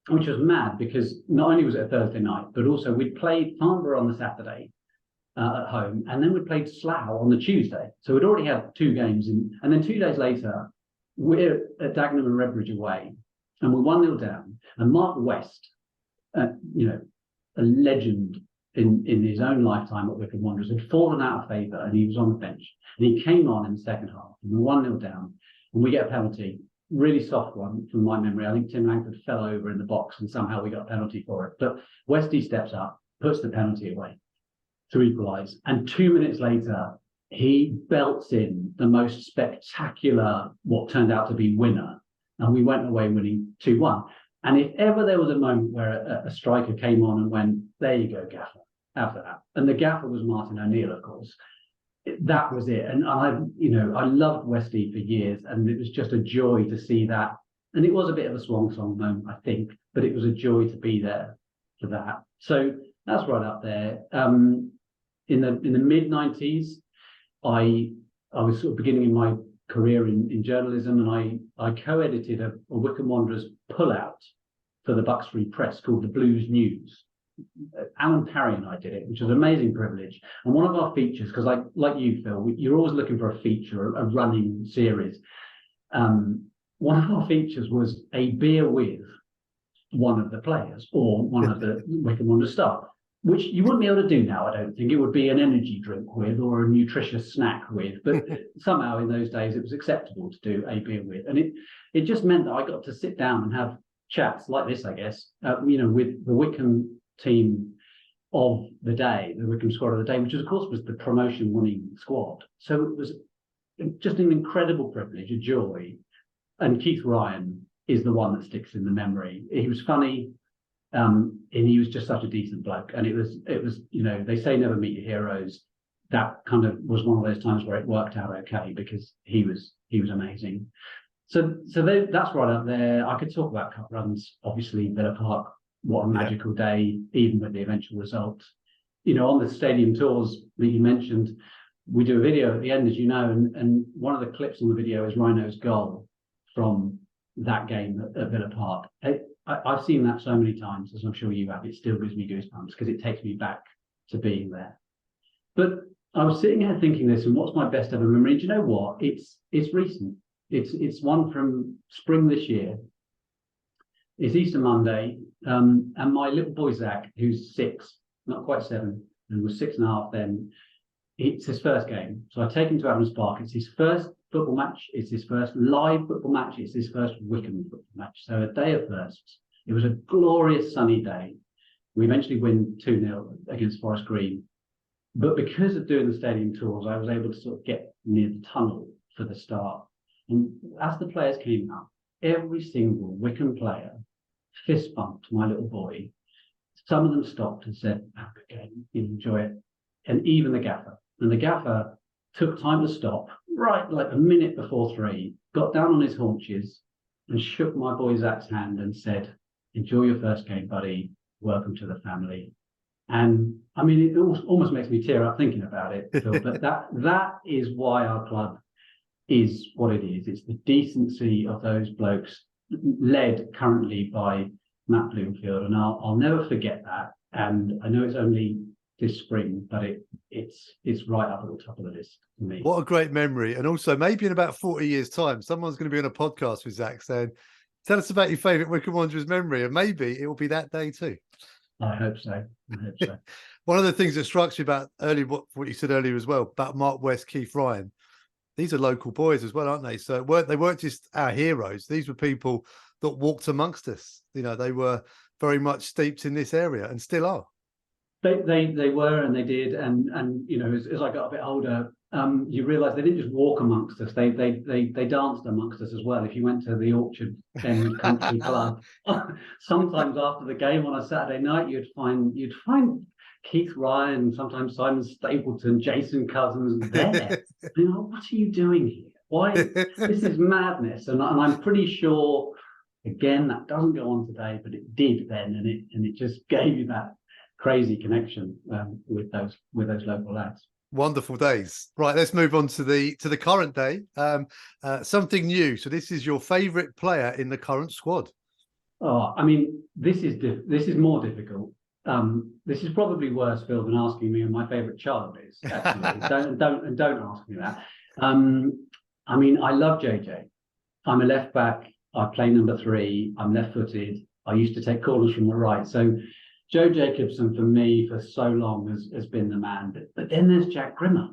S19: which was mad because not only was it a Thursday night, but also we'd played Farnborough on the Saturday at home, and then we played Slough on the Tuesday. So we'd already had 2 games, and then 2 days later, we're at Dagenham and Redbridge away, and we're 1-0 down. And Mark West, a legend in his own lifetime at Wycombe Wanderers, had fallen out of favour, and he was on the bench. And he came on in the second half, and we're 1-0 down, and we get a penalty. really soft one from my memory. I think Tim Langford fell over in the box and somehow we got a penalty for it. But Westy steps up, puts the penalty away to equalise. And 2 minutes later, he belts in the most spectacular, what turned out to be winner. And we went away winning 2-1. And if ever there was a moment where a striker came on and went, there you go, Gaffer, after that. And the Gaffer was Martin O'Neill, of course. That was it. And I loved Westy for years, and it was just a joy to see that. And it was a bit of a swan song moment, I think, but it was a joy to be there for that. So that's right up there. In the mid-90s, I was sort of beginning in my career in journalism, and I co-edited a Wycombe Wanderers pullout for the Buxbury Press called the Blues News. Alan Parry and I did it, which was an amazing privilege. And one of our features, because like you, Phil, you're always looking for a feature, a running series. One of our features was a beer with one of the players or one of the Wycombe Wanderers staff, which you wouldn't be able to do now, I don't think. It would be an energy drink with or a nutritious snack with. But somehow in those days it was acceptable to do a beer with. And it just meant that I got to sit down and have chats like this, I guess, with the Wycombe team of the day, the Wycombe squad of the day, which of course was the promotion winning squad. So it was just an incredible privilege, a joy. And Keith Ryan is the one that sticks in the memory. He was funny, and he was just such a decent bloke. And it was they say never meet your heroes. That kind of was one of those times where it worked out okay, because he was amazing. So that's right up there. I could talk about cup runs, obviously Villa Park. What a magical day, even with the eventual result. On the stadium tours that you mentioned, we do a video at the end, as you know, and one of the clips on the video is Rhino's goal from that game at Villa Park. I've seen that so many times, as I'm sure you have. It still gives me goosebumps because it takes me back to being there. But I was sitting here thinking this, and what's my best ever memory? Do you know what? It's recent. It's one from spring this year. It's Easter Monday, and my little boy Zach, who's 6, not quite 7, and was 6.5 then, it's his first game. So I take him to Adams Park. It's his first football match. It's his first live football match. It's his first Wycombe football match. So a day of firsts. It was a glorious sunny day. We eventually win 2-0 against Forest Green. But because of doing the stadium tours, I was able to sort of get near the tunnel for the start. And as the players came out, every single Wycombe player fist bumped my little boy. Some of them stopped and said, "Have a good game, enjoy it." And even the gaffer. And the gaffer took time to stop, right like a minute before 3, got down on his haunches and shook my boy Zach's hand and said, "Enjoy your first game, buddy. Welcome to the family." And I mean, it almost makes me tear up thinking about it, Phil, but that is why our club is what it is. It's the decency of those blokes, led currently by Matt Bloomfield, and I'll never forget that. And I know it's only this spring, but it's right up at the top of the list for me.
S3: What a great memory. And also, maybe in about 40 years' time, someone's going to be on a podcast with Zach saying, "Tell us about your favourite Wycombe Wanderers memory," and maybe it will be that day too.
S19: I hope so.
S3: One of the things that strikes me about what you said earlier as well about Mark West, Keith Ryan, these are local boys as well, aren't they? So they weren't just our heroes. These were people that walked amongst us. They were very much steeped in this area and still are.
S19: They were, and they did, and as I got a bit older, you realise they didn't just walk amongst us; they danced amongst us as well. If you went to the Orchard End Country Club, sometimes after the game on a Saturday night, you'd find Keith Ryan, sometimes Simon Stapleton, Jason Cousins there. What are you doing here? Why? This is madness, and I'm pretty sure. Again, that doesn't go on today, but it did then, and it just gave you that crazy connection with those local lads.
S3: Wonderful days. Right, let's move on to the current day. Something new. So this is your favourite player in the current squad.
S19: Oh, I mean, this is more difficult. This is probably worse, Phil, than asking me who my favourite child is. Actually, don't ask me that. I mean, I love JJ. I'm a left back. I play number 3. I'm left-footed. I used to take corners from the right. So Joe Jacobson, for me, for so long has been the man. But then there's Jack Grimmer,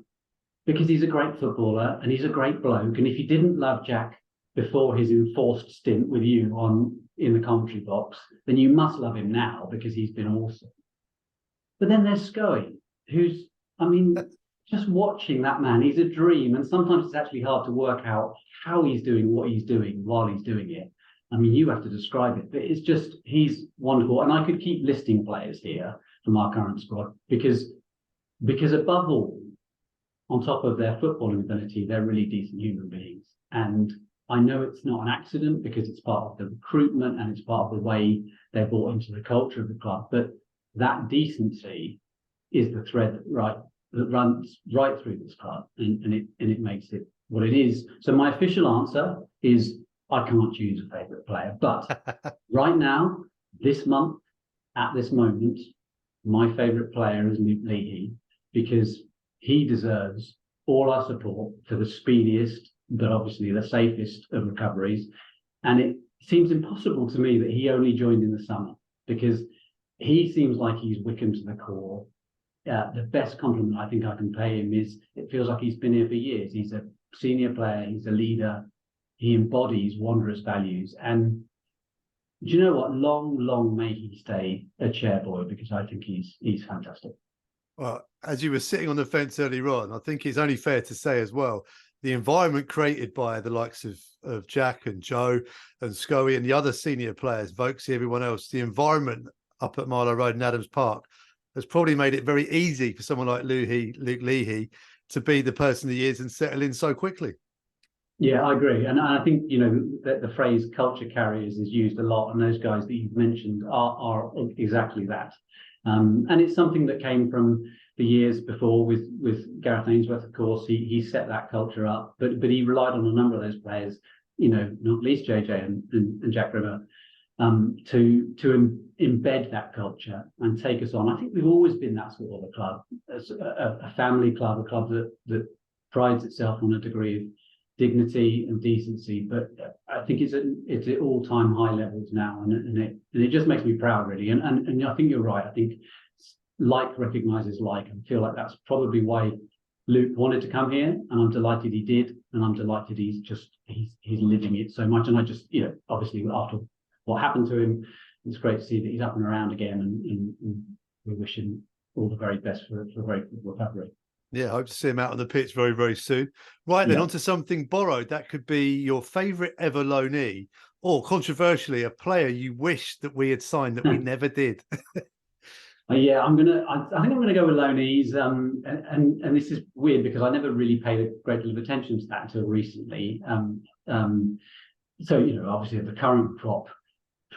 S19: because he's a great footballer and he's a great bloke. And if you didn't love Jack before his enforced stint with you in the commentary box, then you must love him now because he's been awesome. But then there's Scully, who's, I mean, just watching that man, he's a dream. And sometimes it's actually hard to work out how he's doing what he's doing while he's doing it. I mean, you have to describe it, but it's just, he's wonderful. And I could keep listing players here from our current squad because above all, on top of their footballing ability, they're really decent human beings. And I know it's not an accident because it's part of the recruitment and it's part of the way they're brought into the culture of the club. But that decency is the thread that runs right through this club, and it makes it what it is. So my official answer is I can't choose a favourite player, but right now, this month, at this moment, my favourite player is Luke Leahy because he deserves all our support for the speediest, but obviously the safest of recoveries. And it seems impossible to me that he only joined in the summer because he seems like he's Wycombe to the core. The best compliment I think I can pay him is it feels like he's been here for years. He's a senior player, he's a leader, he embodies Wanderers values. And do you know what? Long may he stay a chairboy because I think he's fantastic.
S3: Well, as you were sitting on the fence earlier on, I think it's only fair to say as well, the environment created by the likes of Jack and Joe and Scully and the other senior players, Vokesy, everyone else, the environment up at Marlow Road and Adams Park has probably made it very easy for someone like Luke Leahy to be the person he is and settle in so quickly.
S19: Yeah, I agree. And I think, that the phrase culture carriers is used a lot. And those guys that you've mentioned are exactly that. And it's something that came from the years before with Gareth Ainsworth, of course. He set that culture up, but he relied on a number of those players, not least JJ and Jack Rimmer, to embed that culture and take us on. I think we've always been that sort of a club, a family club, a club that prides itself on a degree of dignity and decency. But I think it's at all-time high levels now, and it just makes me proud, really. And I think you're right. I think like recognises like, and feel like that's probably why Luke wanted to come here, and I'm delighted he did, and I'm delighted he's living it so much. And I just, obviously after what happened to him, it's great to see that he's up and around again, and we wish him all the very best for a very good recovery.
S3: Yeah, I hope to see him out on the pitch very, very soon. Right then, on to something borrowed. That could be your favourite ever loanee, or controversially, a player you wish that we had signed that we never did.
S19: Yeah, I think I'm gonna go with loanees. And this is weird because I never really paid a great deal of attention to that until recently. So obviously the current crop,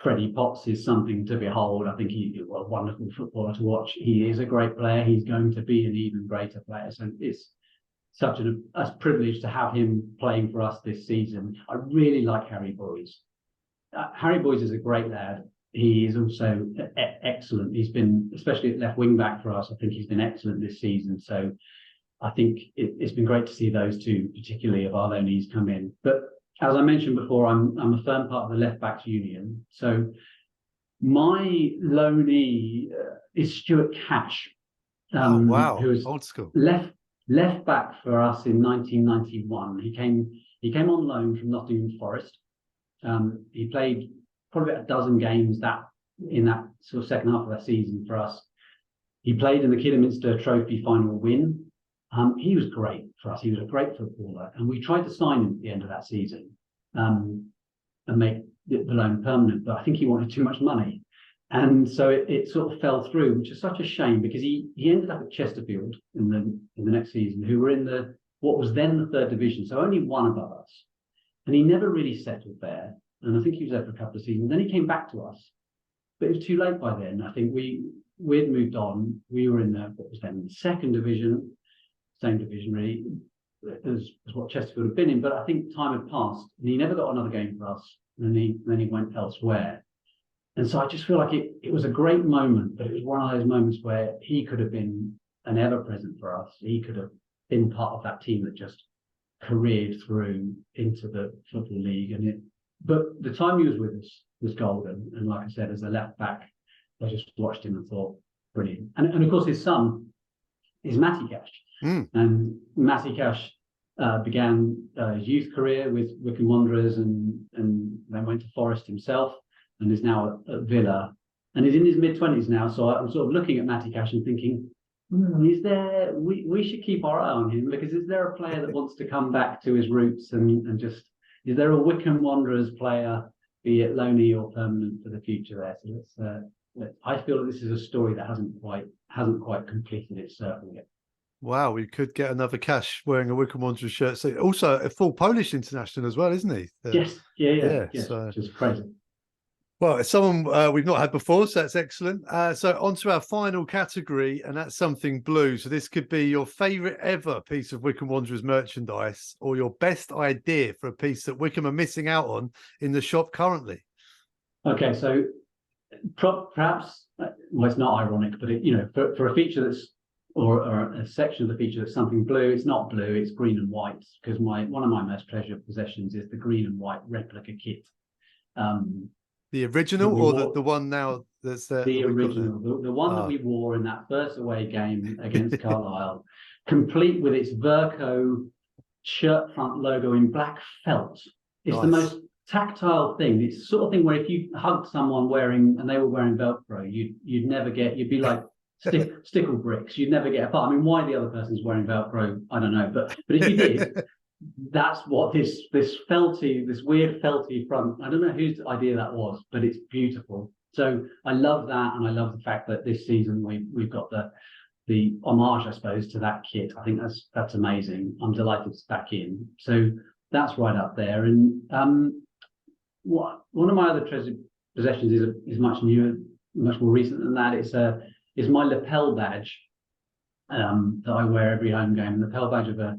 S19: Freddie Potts is something to behold. I think he's a wonderful footballer to watch. He is a great player. He's going to be an even greater player. So it's such a privilege to have him playing for us this season. I really like Harry Boys. Harry Boys is a great lad. He is also excellent. He's been, especially at left wing back for us, I think he's been excellent this season. So I think it's been great to see those two, particularly of our loanees, come in. But as I mentioned before, I'm a firm part of the left backs union. So my loanee is Stuart Cash.
S3: Wow,
S19: who was
S3: old school.
S19: Left back for us in 1991. He came on loan from Nottingham Forest. He played probably about a dozen games in that sort of second half of that season for us. He played in the Kidderminster Trophy final win. He was great for us. He was a great footballer, and we tried to sign him at the end of that season and make the loan permanent. But I think he wanted too much money, and so it sort of fell through, which is such a shame because he ended up at Chesterfield in the next season, who were in what was then the third division, so only one above us, and he never really settled there. And I think he was there for a couple of seasons. Then he came back to us, but it was too late by then. I think we'd moved on. We were in what was then the second division. Same division really as what Chesterfield had been in, but I think time had passed and he never got another game for us, and then he went elsewhere. And so I just feel like it was a great moment, but it was one of those moments where he could have been an ever present for us. He could have been part of that team that just careered through into the Football League, but the time he was with us was golden. And like I said, as a left back, I just watched him and thought, brilliant. And of course his son is Matty Cash. And Matty Cash began his youth career with Wycombe Wanderers and then went to Forest himself and is now at Villa. And he's in his mid-20s now, so I'm sort of looking at Matty Cash and thinking, we should keep our eye on him, because is there a player that wants to come back to his roots and just, is there a Wycombe Wanderers player, be it loanee or permanent, for the future there? So I feel that this is a story that hasn't quite completed its circle yet.
S3: Wow, we could get another Cash wearing a Wycombe Wanderers shirt. So also a full Polish international as well, isn't he?
S19: Yes, yeah.
S3: So,
S19: just crazy.
S3: Well, it's someone we've not had before, so that's excellent. So on to our final category, and that's something blue. So this could be your favourite ever piece of Wycombe Wanderers merchandise, or your best idea for a piece that Wycombe are missing out on in the shop currently.
S19: Okay, so perhaps, well, it's not ironic, but for a feature that's, or a section of the feature that's something blue, it's not blue, it's green and white, because one of my most treasured possessions is the green and white replica kit.
S3: The original, or the one now that's there?
S19: The original, the one that we wore in that first away game against Carlisle, complete with its Verco shirt front logo in black felt. It's the most tactile thing. It's the sort of thing where if you hugged someone and they were wearing Velcro, you'd be like stickle bricks. You'd never get apart. I mean, why the other person's wearing Velcro, I don't know, but if you did, that's what this weird felty front, I don't know whose idea that was, but it's beautiful. So I love that, and I love the fact that this season we've got the homage, I suppose, to that kit. I think that's amazing. I'm delighted it's back in. So that's right up there. And one of my other treasured possessions is much newer, much more recent than that. It's my lapel badge that I wear every home game. The lapel badge of a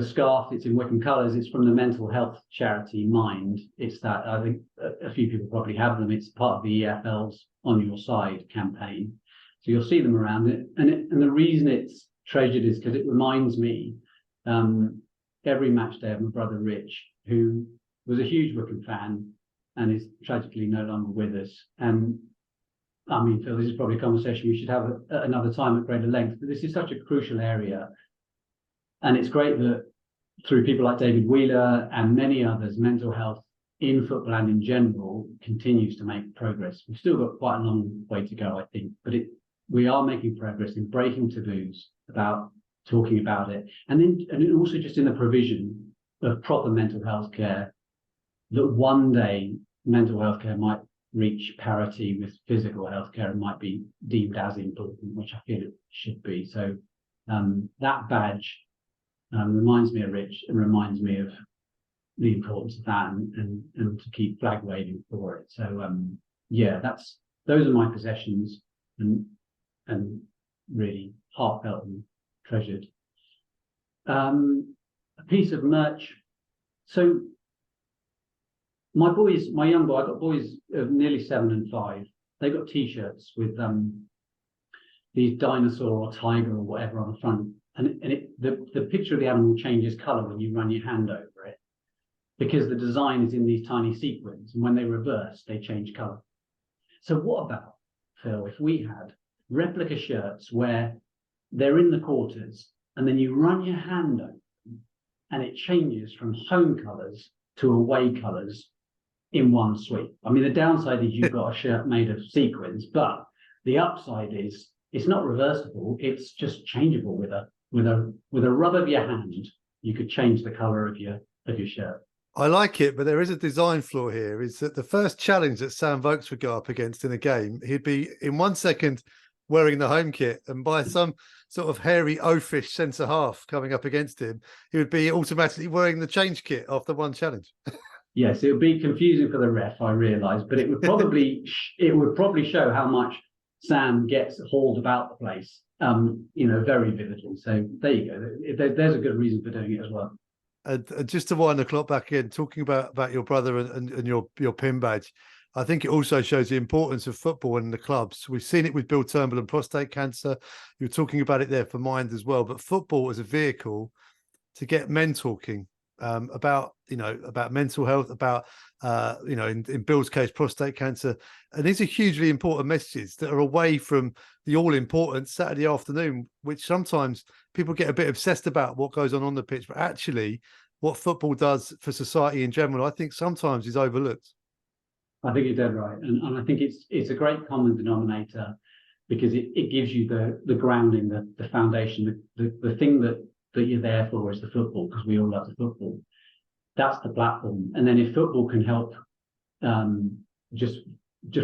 S19: scarf. It's in Wycombe colours. It's from the mental health charity Mind. It's that, I think a few people probably have them. It's part of the EFL's On Your Side campaign. So you'll see them around it. And the reason it's treasured is because it reminds me every match day of my brother Rich, who was a huge Wycombe fan and is tragically no longer with us. And I mean, Phil, this is probably a conversation we should have at another time at greater length, but this is such a crucial area. And it's great that through people like David Wheeler and many others, mental health in football and in general continues to make progress. We've still got quite a long way to go, I think, but we are making progress in breaking taboos about talking about it. And also just in the provision of proper mental health care, that one day mental health care might reach parity with physical health care and might be deemed as important, which I feel it should be. So that badge reminds me of Rich and reminds me of the importance of that and to keep flag waving for it. So those are my possessions and really heartfelt and treasured. A piece of merch. So my young boy, I got boys of nearly 7 and 5. They got T-shirts with these dinosaur or tiger or whatever on the front. And the picture of the animal changes colour when you run your hand over it, because the design is in these tiny sequins, and when they reverse, they change colour. So what about, Phil, if we had replica shirts where they're in the quarters, and then you run your hand over them, and it changes from home colours to away colours in one sweep? I mean, the downside is you've got a shirt made of sequins, but the upside is it's not reversible. It's just changeable with a rub of your hand. You could change the colour of your shirt.
S3: I like it, but there is a design flaw here. Is that the first challenge that Sam Vokes would go up against in a game, he'd be in 1 second wearing the home kit, and by some sort of hairy oafish centre half coming up against him, he would be automatically wearing the change kit after one challenge.
S19: Yes, it would be confusing for the ref, I realise, but it would probably show how much Sam gets hauled about the place, very vividly. So there you go. There's a good reason for doing it as well.
S3: And just to wind the clock back in, talking about your brother and your pin badge, I think it also shows the importance of football in the clubs. We've seen it with Bill Turnbull and prostate cancer. You're talking about it there for Mind as well. But football as a vehicle to get men talking about mental health, about in Bill's case, prostate cancer, and these are hugely important messages that are away from the all-important Saturday afternoon, which sometimes people get a bit obsessed about what goes on the pitch, but actually what football does for society in general, I think sometimes is overlooked.
S19: I think you're dead right, and I think it's a great common denominator because it gives you the grounding, the foundation, the thing that you're there for is the football, because we all love the football. That's the platform, and then if football can help, just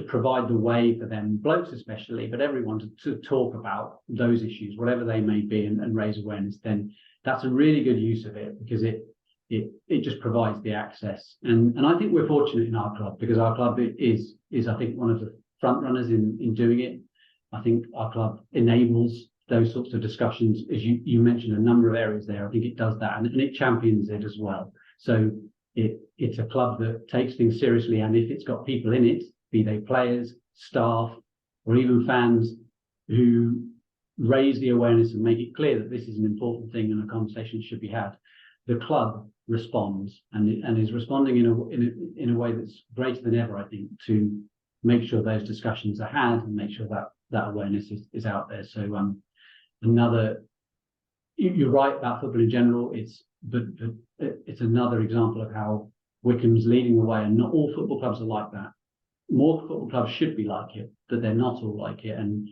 S19: provide the way for them, blokes especially, but everyone to talk about those issues, whatever they may be, and raise awareness, then that's a really good use of it, because it just provides the access. And I think we're fortunate in our club, because our club is I think one of the front runners in doing it. I think our club enables those sorts of discussions, as you mentioned a number of areas there. I think it does that, and it champions it as well. So it's a club that takes things seriously, and if it's got people in it, be they players, staff, or even fans, who raise the awareness and make it clear that this is an important thing and a conversation should be had, the club responds and is responding in a way that's greater than ever, I think, to make sure those discussions are had and make sure that awareness is out there. So you're right about football in general. It's another example of how Wycombe's leading the way, and not all football clubs are like that. More football clubs should be like it, but they're not all like it, and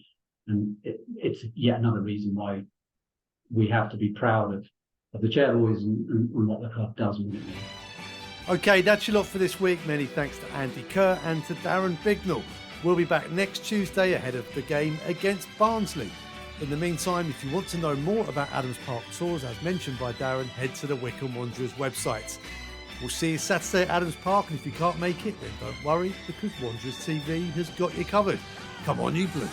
S19: it's yet another reason why we have to be proud of the Chairboys and what the club does.
S3: Okay, that's your lot for this week. Many thanks to Andy Kerr and to Darren Bignell. We'll be back next Tuesday ahead of the game against Barnsley. In the meantime, if you want to know more about Adams Park Tours, as mentioned by Darren, head to the Wycombe Wanderers website. We'll see you Saturday at Adams Park, and if you can't make it, then don't worry, because Wanderers TV has got you covered. Come on, you Blues.